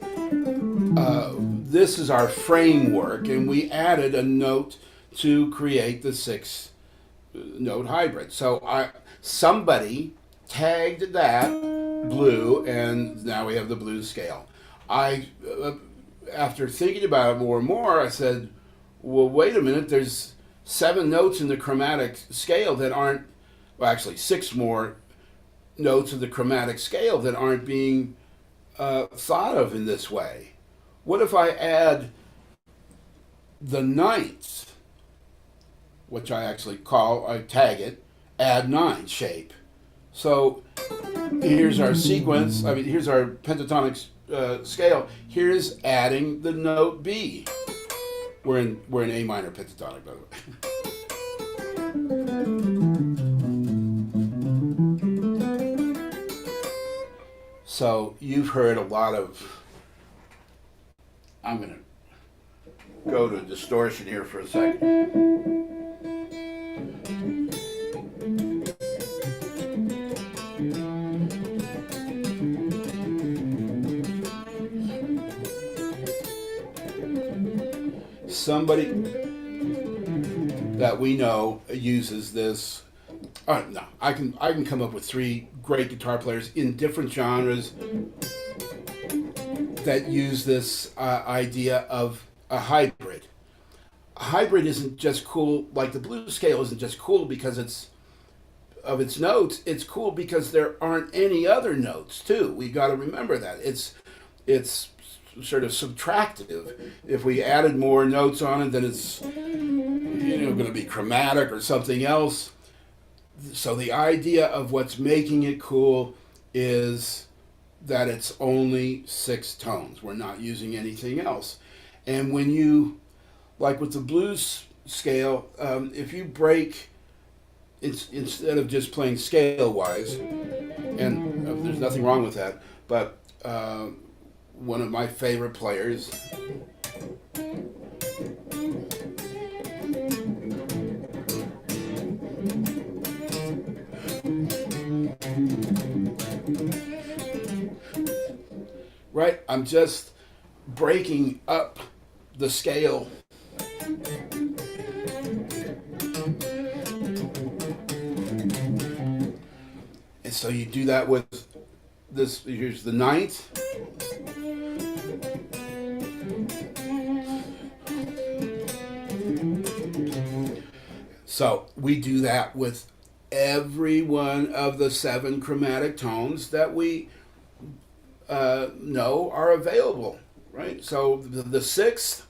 this is our framework, and we added a note to create the 6-note hybrid. So somebody tagged that blue, and now we have the blues scale. After thinking about it more and more, I said, well, wait a minute, there's 7 notes in the chromatic scale that aren't, well, actually 6 more notes of the chromatic scale that aren't being thought of in this way. What if I add the ninth, which I tag it, add 9 shape. So here's our sequence, here's our pentatonic scale. Here's adding the note B. We're in A minor pentatonic, by the way. So you've heard a lot of. I'm going to go to distortion here for a second. Somebody that we know uses this. No, I can come up with 3 great guitar players in different genres that use this idea of a hybrid. A hybrid isn't just cool, like the blues scale isn't just cool because it's of its notes. It's cool because there aren't any other notes too. We got to remember that it's sort of subtractive. If we added more notes on it, then it's going to be chromatic or something else. So the idea of what's making it cool is that it's only 6 tones. We're not using anything else. And when you, like with the blues scale, if you break, instead of just playing scale-wise, and there's nothing wrong with that, but one of my favorite players right? I'm just breaking up the scale. And so you do that with this. Here's the 9th. So we do that with every one of the 7 chromatic tones that we know are available, right? So the sixth,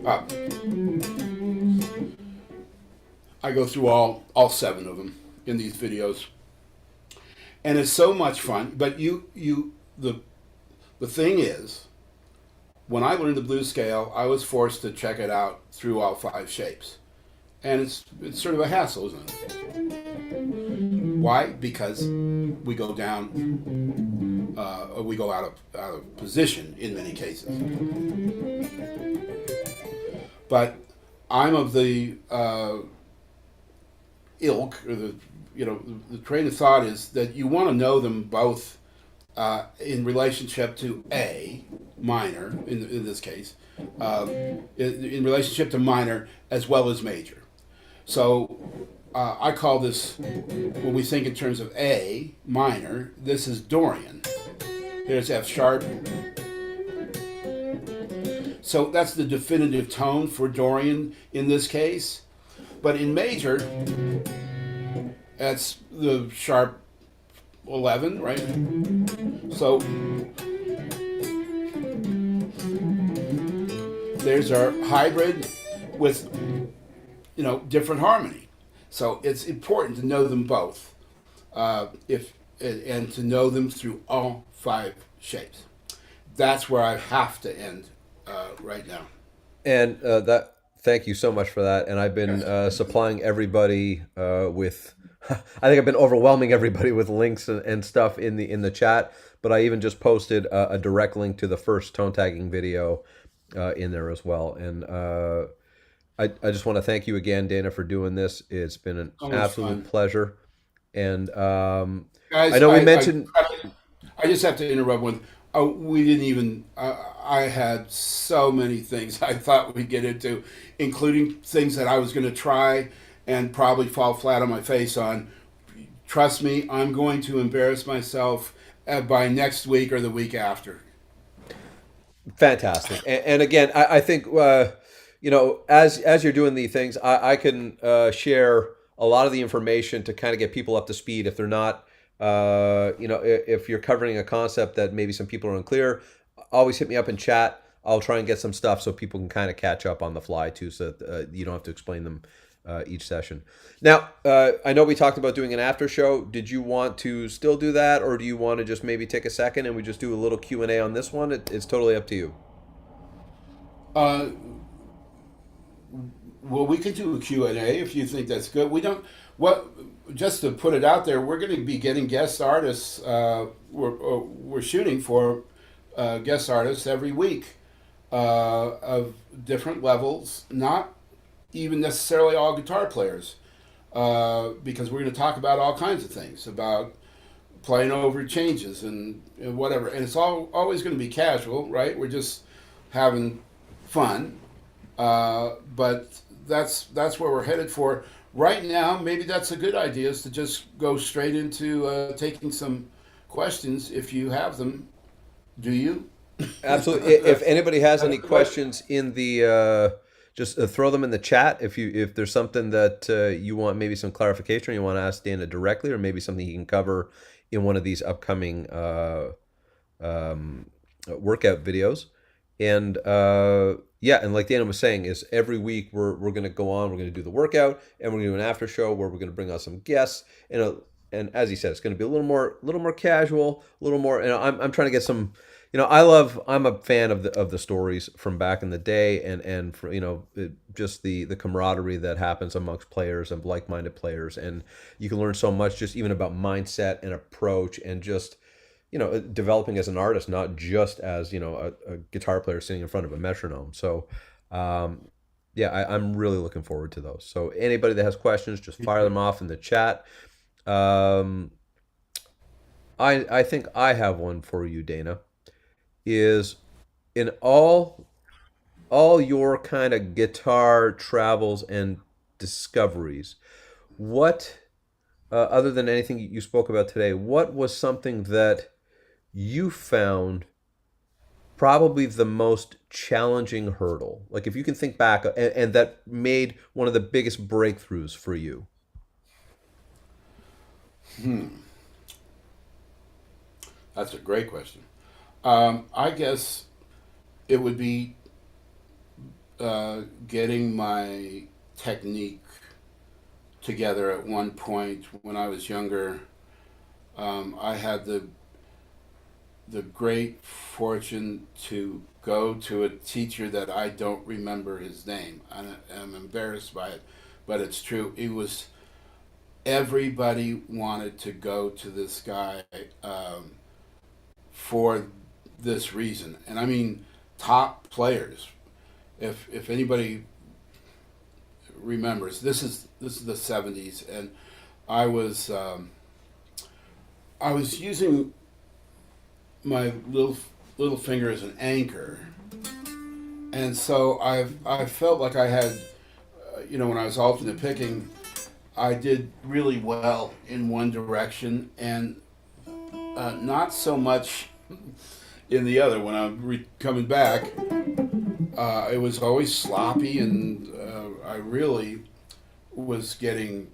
uh, I go through all 7 of them in these videos, and it's so much fun. But the thing is, when I learned the blues scale, I was forced to check it out through all 5 shapes, and it's sort of a hassle, isn't it? Why? Because we go down, we go out of position in many cases. But I'm of the ilk, or the train of thought is that you want to know them both in relationship to A minor in this case, in relationship to minor as well as major. So I call this, when we think in terms of A minor, this is Dorian. There's F sharp. So that's the definitive tone for Dorian in this case. But in major, that's the sharp 11, right? So there's our hybrid with, different harmony. So it's important to know them both, and to know them through all 5 shapes. That's where I have to end right now. And that, thank you so much for that. And I've been supplying everybody with, I think I've been overwhelming everybody with links and stuff in the chat. But I even just posted a direct link to the first tone tagging video in there as well. And I just want to thank you again, Dana, for doing this. It's been an absolute pleasure. And Guys, I know we mentioned. I just have to interrupt one. We didn't even. I had so many things I thought we'd get into, including things that I was going to try and probably fall flat on my face on. Trust me, I'm going to embarrass myself by next week or the week after. Fantastic. And again, I think as you're doing these things, I can share a lot of the information to kind of get people up to speed if they're not. If you're covering a concept that maybe some people are unclear, always hit me up in chat. I'll try and get some stuff so people can kind of catch up on the fly too, so that you don't have to explain them each session. Now, I know we talked about doing an after show. Did you want to still do that, or do you want to just maybe take a second and we just do a little Q&A on this one? It's totally up to you. Well, we could do a Q&A if you think that's good. We don't. What? Just to put it out there, we're going to be getting guest artists. We're shooting for guest artists every week of different levels, not even necessarily all guitar players, because we're going to talk about all kinds of things, about playing over changes and whatever. And it's always going to be casual, right? We're just having fun, but that's where we're headed for. Right now, maybe that's a good idea, is to just go straight into taking some questions if you have them. Do you? Absolutely. If anybody has any questions in the, just throw them in the chat. If there's something that you want, maybe some clarification, or you want to ask Dana directly, or maybe something he can cover in one of these upcoming workout videos. And and like Dana was saying, is every week we're going to go on, we're going to do the workout, and we're going to do an after show where we're going to bring out some guests, and as he said, it's going to be a little more casual, a little more. I'm trying to get some. I'm a fan of the stories from back in the day, and for, just the camaraderie that happens amongst players and like-minded players, and you can learn so much just even about mindset and approach, and just developing as an artist, not just as a guitar player sitting in front of a metronome. So I'm really looking forward to those. So anybody that has questions, just fire them off in the chat. I think I have one for you, Dana. Is in all your kind of guitar travels and discoveries, what other than anything you spoke about today, what was something that you found probably the most challenging hurdle? Like if you can think back, and that made one of the biggest breakthroughs for you. That's a great question. I guess it would be getting my technique together at one point when I was younger. I had the great fortune to go to a teacher that I don't remember his name. I'm embarrassed by it, but it's true. It was everybody wanted to go to this guy for this reason, and I mean top players. If anybody remembers, this is the '70s, and I was I was using my little finger as an anchor, and so I felt like I had, when I was alternate picking, I did really well in one direction and not so much in the other. When I'm coming back, it was always sloppy, and I really was getting,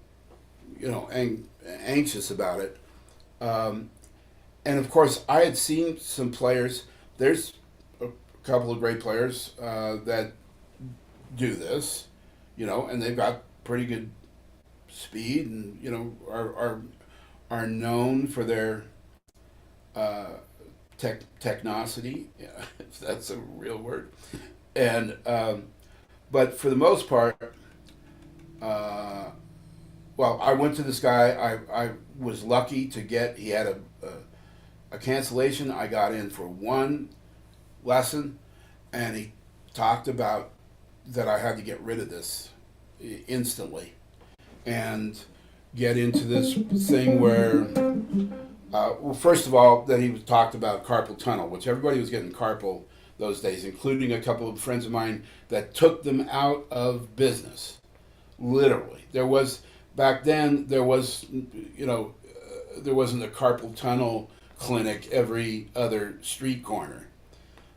anxious about it. Um, and of course, I had seen some players. There's a couple of great players that do this, and they've got pretty good speed, and are known for their uh, technicity, if that's a real word. And but for the most part, uh, well, I went to this guy. I was lucky to get. He had a cancellation. I got in for one lesson, and he talked about that I had to get rid of this instantly and get into this thing where, well, first of all, that he talked about carpal tunnel, which everybody was getting carpal those days, including a couple of friends of mine that took them out of business. Literally, there was back then. There was, there wasn't a carpal tunnel clinic every other street corner,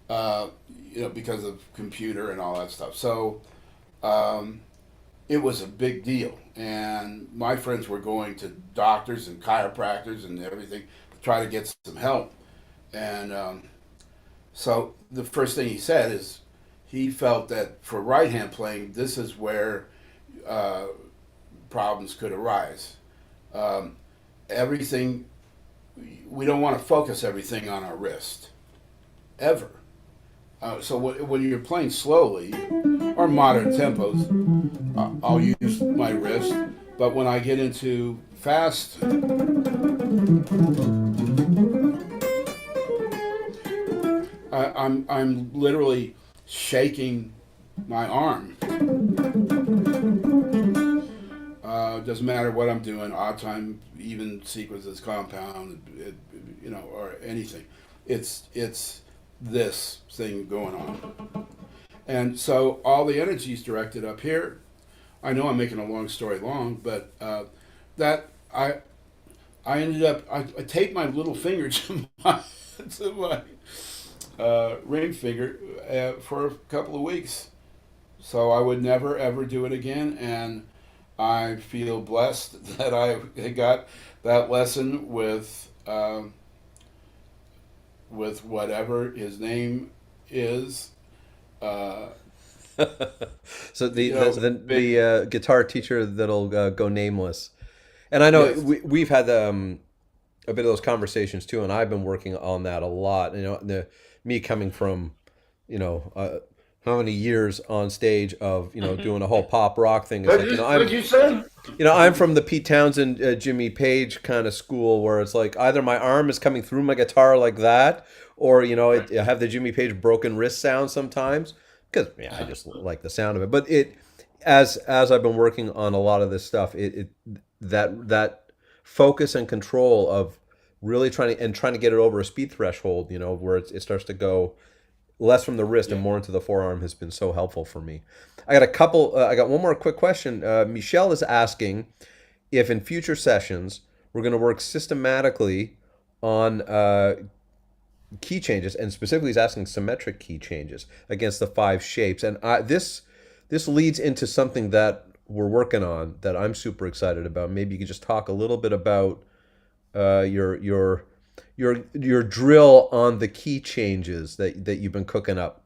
uh, because of computer and all that stuff. So um, it was a big deal, and my friends were going to doctors and chiropractors and everything to try to get some help. And so the first thing he said is he felt that for right hand playing, this is where uh, problems could arise. Um, everything, we don't want to focus everything on our wrist, ever. So when you're playing slowly or modern tempos, I'll use my wrist. But when I get into fast, I'm literally shaking my arm. Doesn't matter what I'm doing, odd time, even sequences, compound, or anything. It's this thing going on, and so all the energy is directed up here. I know I'm making a long story long, but that I ended up I taped my little finger to my ring finger for a couple of weeks, so I would never ever do it again, and I feel blessed that I got that lesson with whatever his name is. Uh, So the you know, big, guitar teacher that'll go nameless. And I know yes. we've had a bit of those conversations too, and I've been working on that a lot. Me coming from, you know, uh, how many years on stage of doing a whole pop rock thing. It's like What you say? I'm from the Pete Townsend, Jimmy Page kind of school where it's like either my arm is coming through my guitar like that, or I have the Jimmy Page broken wrist sound sometimes because I just like the sound of it. But as I've been working on a lot of this stuff, that focus and control of really trying to get it over a speed threshold, where it starts to go less from the wrist and Yeah. more into the forearm has been so helpful for me. I got one more quick question. Michelle is asking if in future sessions we're going to work systematically on key changes, and specifically he's asking symmetric key changes against the five shapes. And this leads into something that we're working on that I'm super excited about. Maybe you could just talk a little bit about your drill on the key changes that you've been cooking up.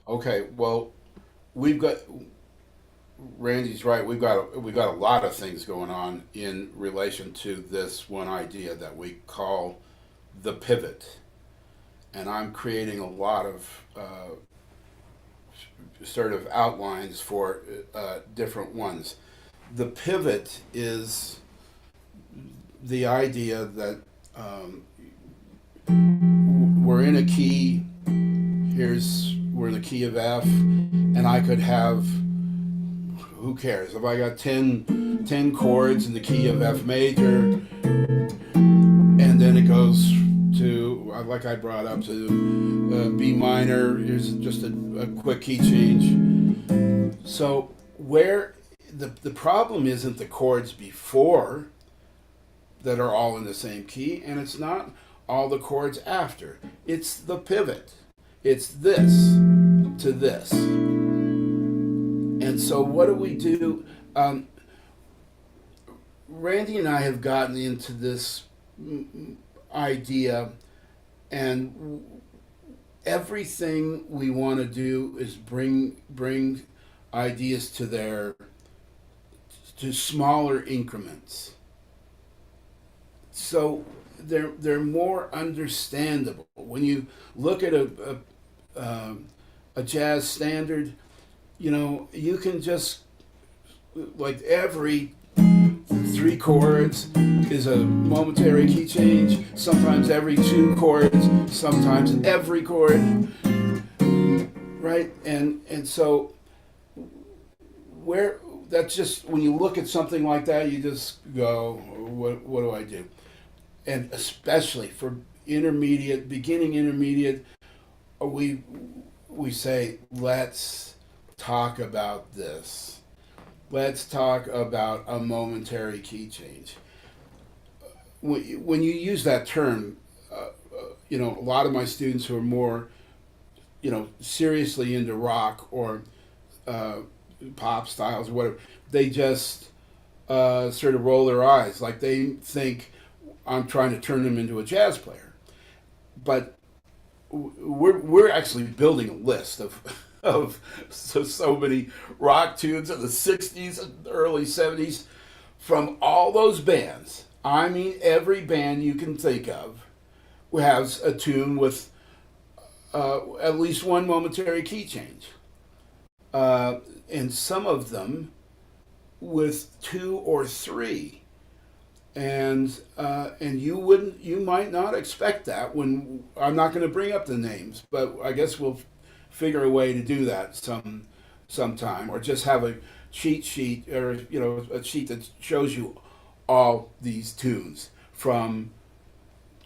Okay, well, we've got Randy's right. We've got a lot of things going on in relation to this one idea that we call the pivot, and I'm creating a lot of sort of outlines for different ones. The pivot is the idea that we're in a key. We're in the key of F, and I could have, who cares if I got 10 chords in the key of F major, and then it goes to, like I brought up, to B minor. Here's just a quick key change. So where the problem isn't the chords before that are all in the same key, and it's not all the chords after. It's the pivot. It's this to this. And so what do we do? Randy and I have gotten into this idea, and everything we want to do is bring ideas to smaller increments. So they're more understandable. When you look at a jazz standard, you can just, like, every 3 chords is a momentary key change, sometimes every 2 chords, sometimes every chord, right? And so that's just, when you look at something like that, you just go, what do I do? And especially for beginning intermediate, we say, let's talk about this. Let's talk about a momentary key change. When you use that term, a lot of my students who are more, seriously into rock or pop styles or whatever, they just sort of roll their eyes, like they think I'm trying to turn them into a jazz player. But we're actually building a list of so many rock tunes in the 60s and early 70s from all those bands. I mean, every band you can think of has a tune with at least one momentary key change, and some of them with 2 or 3. And you might not expect that. When I'm not going to bring up the names, but I guess we'll figure a way to do that sometime, or just have a cheat sheet, or a sheet that shows you all these tunes from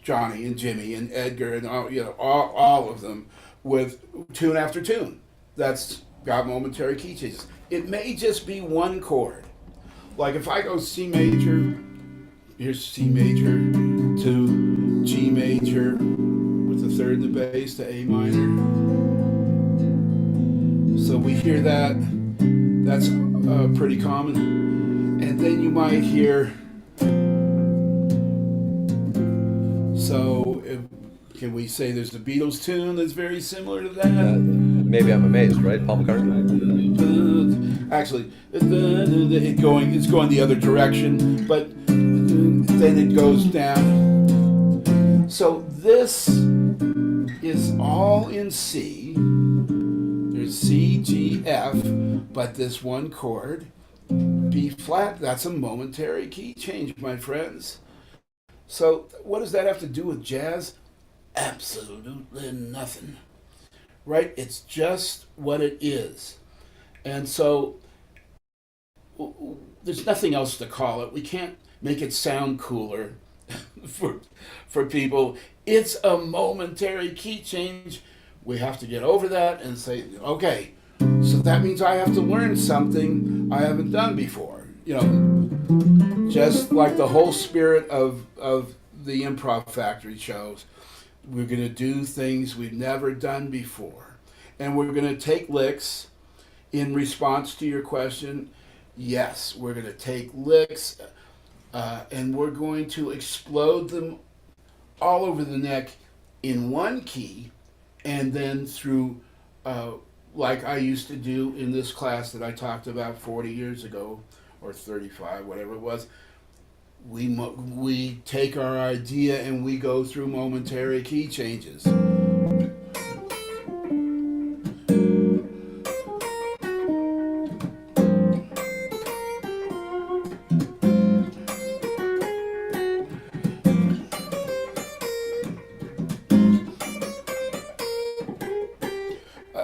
Johnny and Jimmy and Edgar and all of them, with tune after tune that's got momentary key changes. It may just be one chord. Like if I go C major. Here's C major to G major with the 3rd in the bass to A minor. So we hear that. That's pretty common. And then you might hear. So can we say there's a Beatles tune that's very similar to that? Maybe I'm Amazed, right? Paul McCartney. Actually, it's going the other direction, but then it goes down. So this is all in C. There's C, G, F, but this one chord, B flat, that's a momentary key change, my friends. So what does that have to do with jazz? Absolutely nothing. Right? It's just what it is. And so there's nothing else to call it. We can't make it sound cooler for people. It's a momentary key change. We have to get over that and say, okay, so that means I have to learn something I haven't done before. you know, just like the whole spirit of the Improv Factory shows, we're going to do things we've never done before. And we're going to take licks in response to your question. Yes, we're going to take licks and we're going to explode them all over the neck in one key, and then through, uh, like I used to do in this class that I talked about 40 years ago, or 35, whatever it was. We take our idea and we go through momentary key changes.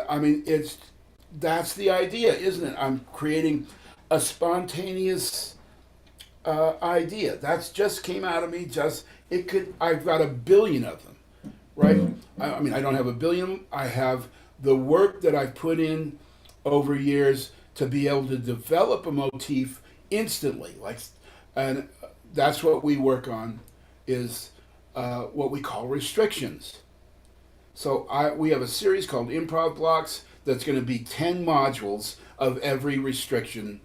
I mean, it's that's the idea, isn't it? I'm creating a spontaneous idea. That's just came out of me. Just it could. I've got a billion of them, right? I mean, I don't have a billion. I have the work that I've put in over years to be able to develop a motif instantly. Like, and that's what we work on, is what we call restrictions. So we have a series called Improv Blocks that's going to be 10 modules of every restriction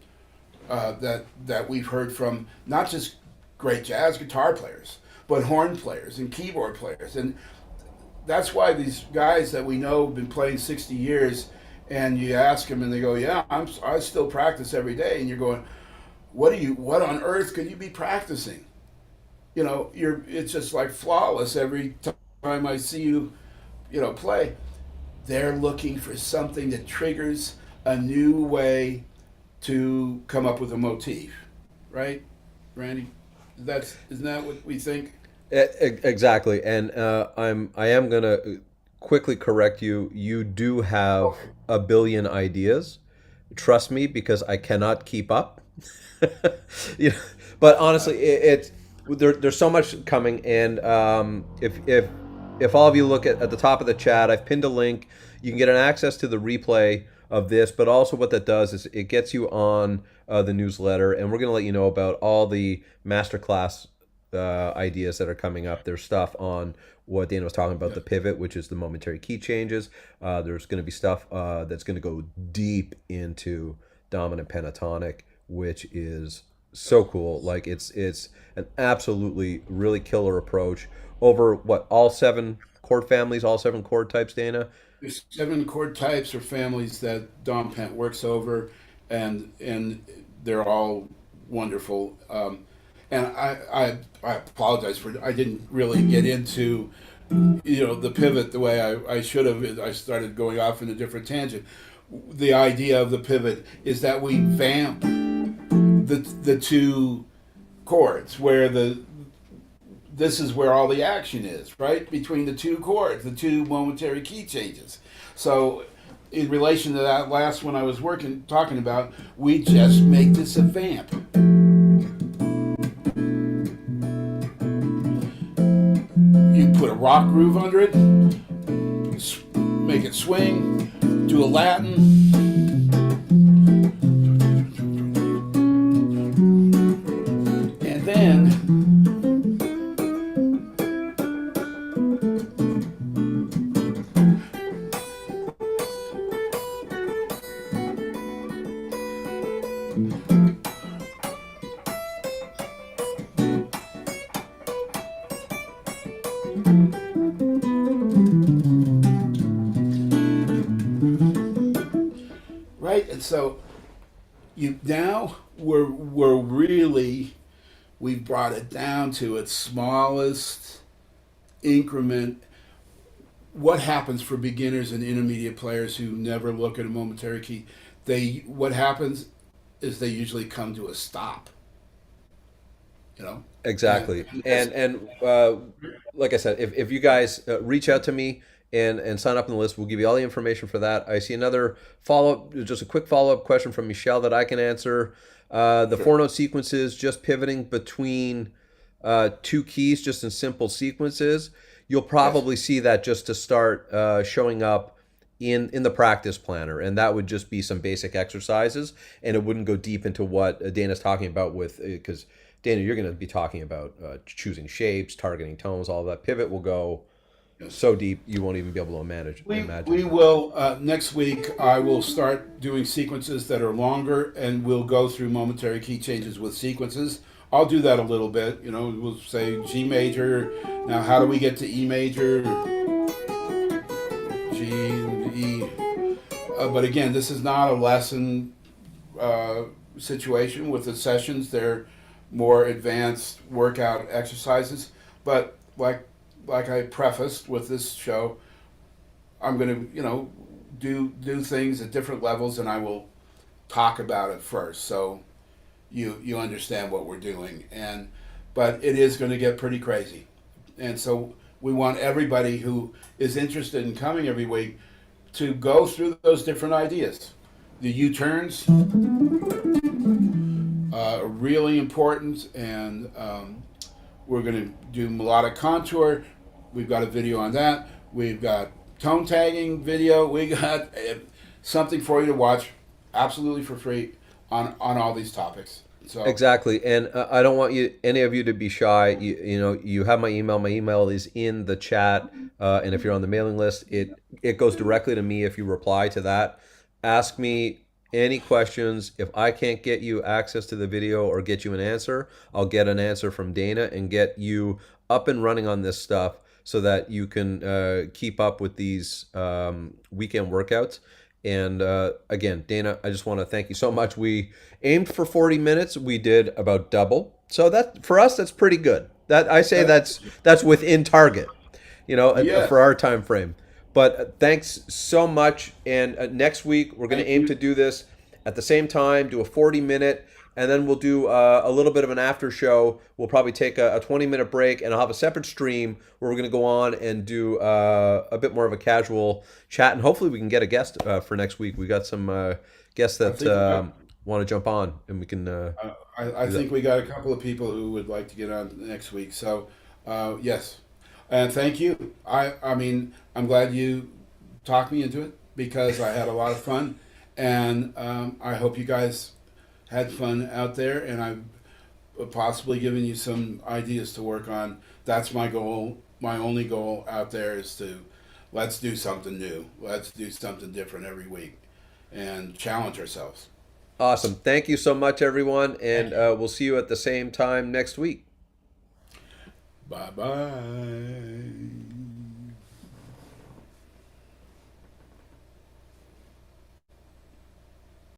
that we've heard from not just great jazz guitar players, but horn players and keyboard players. And that's why these guys that we know have been playing 60 years, and you ask them and they go, yeah, I still practice every day. And you're going, what on earth could you be practicing? You know, it's just like flawless every time I see you, play. They're looking for something that triggers a new way to come up with a motif, right, Randy? Isn't that what we think? Exactly, and I am gonna quickly correct you. You do have Okay. a billion ideas. Trust me, because I cannot keep up. you know, but honestly, there's so much coming, and if all of you look at the top of the chat, I've pinned a link. You can get an access to the replay of this, but also what that does is it gets you on the newsletter, and we're going to let you know about all the masterclass ideas that are coming up. There's stuff on what Dana was talking about, Yeah. the pivot, which is the momentary key changes. There's going to be stuff that's going to go deep into dominant pentatonic, which is so cool. Like it's an absolutely really killer approach over what all seven chord families, all seven chord types, Dana. There's 7 chord types or families that Dom Pent works over, and they're all wonderful. And I apologize for I didn't really get into the pivot the way I should have. I started going off in a different tangent. The idea of the pivot is that we vamp the two chords where this is where all the action is, right? Between the two chords, the two momentary key changes. So in relation to that last one I was talking about, we just make this a vamp. You put a rock groove under it, make it swing, do a Latin, and then right? And so you now we're really we've brought it down to its smallest increment. What happens for beginners and intermediate players who never look at a momentary key? What happens is they usually come to a stop. You know, Exactly. Like I said, if you guys reach out to me and sign up on the list, we'll give you all the information for that. I see another follow up, just a quick follow up question from Michelle that I can answer. The sure. 4 note sequences, just pivoting between two keys, just in simple sequences. You'll Yes. probably see that just to start showing up in the practice planner, and that would just be some basic exercises, and it wouldn't go deep into what Dana's talking about with because Dana, you're going to be talking about choosing shapes, targeting tones, all of that. Pivot will go Yes. so deep you won't even be able to We imagine. will next week. I will start doing sequences that are longer, and we'll go through momentary key changes with sequences. I'll do that a little bit. You know, we'll say G major. Now, how do we get to E major? G, E. But again, this is not a lesson uh, situation with the sessions. They're more advanced workout exercises. But like I prefaced with this show, I'm going to do things at different levels, and I will talk about it first, so you understand what we're doing. And but it is going to get pretty crazy, and so we want everybody who is interested in coming every week to go through those different ideas. The U-turns are really important, and we're going to do melodic contour. We've got a video on that. We've got tone tagging video. We got something for you to watch absolutely for free on all these topics. So Exactly, and I don't want any of you to be shy. You know, you have my email. My email is in the chat, and if you're on the mailing list, it goes directly to me. If you reply to that, ask me any questions. If I can't get you access to the video or get you an answer, I'll get an answer from Dana and get you up and running on this stuff so that you can keep up with these weekend workouts. And again, Dana, I just want to thank you so much. We aimed for 40 minutes. We did about double. So that for us, that's pretty good. That I say that, that's within target, yeah, for our time frame. But thanks so much. And next week we're going to thank aim to you. do this at the same time, do a 40-minute, and then we'll do a little bit of an after show. We'll probably take a 20-minute break, and I'll have a separate stream where we're going to go on and do a bit more of a casual chat, and hopefully we can get a guest for next week. We got some guests I that think we got. want to jump on, and we can I do that. think we got a couple of people who would like to get on next week. So yes, and thank you. I mean, I'm glad you talked me into it because I had a lot of fun, and I hope you guys had fun out there, and I've possibly given you some ideas to work on. That's my goal. My only goal out there is to let's do something new. Let's do something different every week and challenge ourselves. Awesome. Thank you so much, everyone, and Thank you. we'll see you at the same time next week. Bye bye.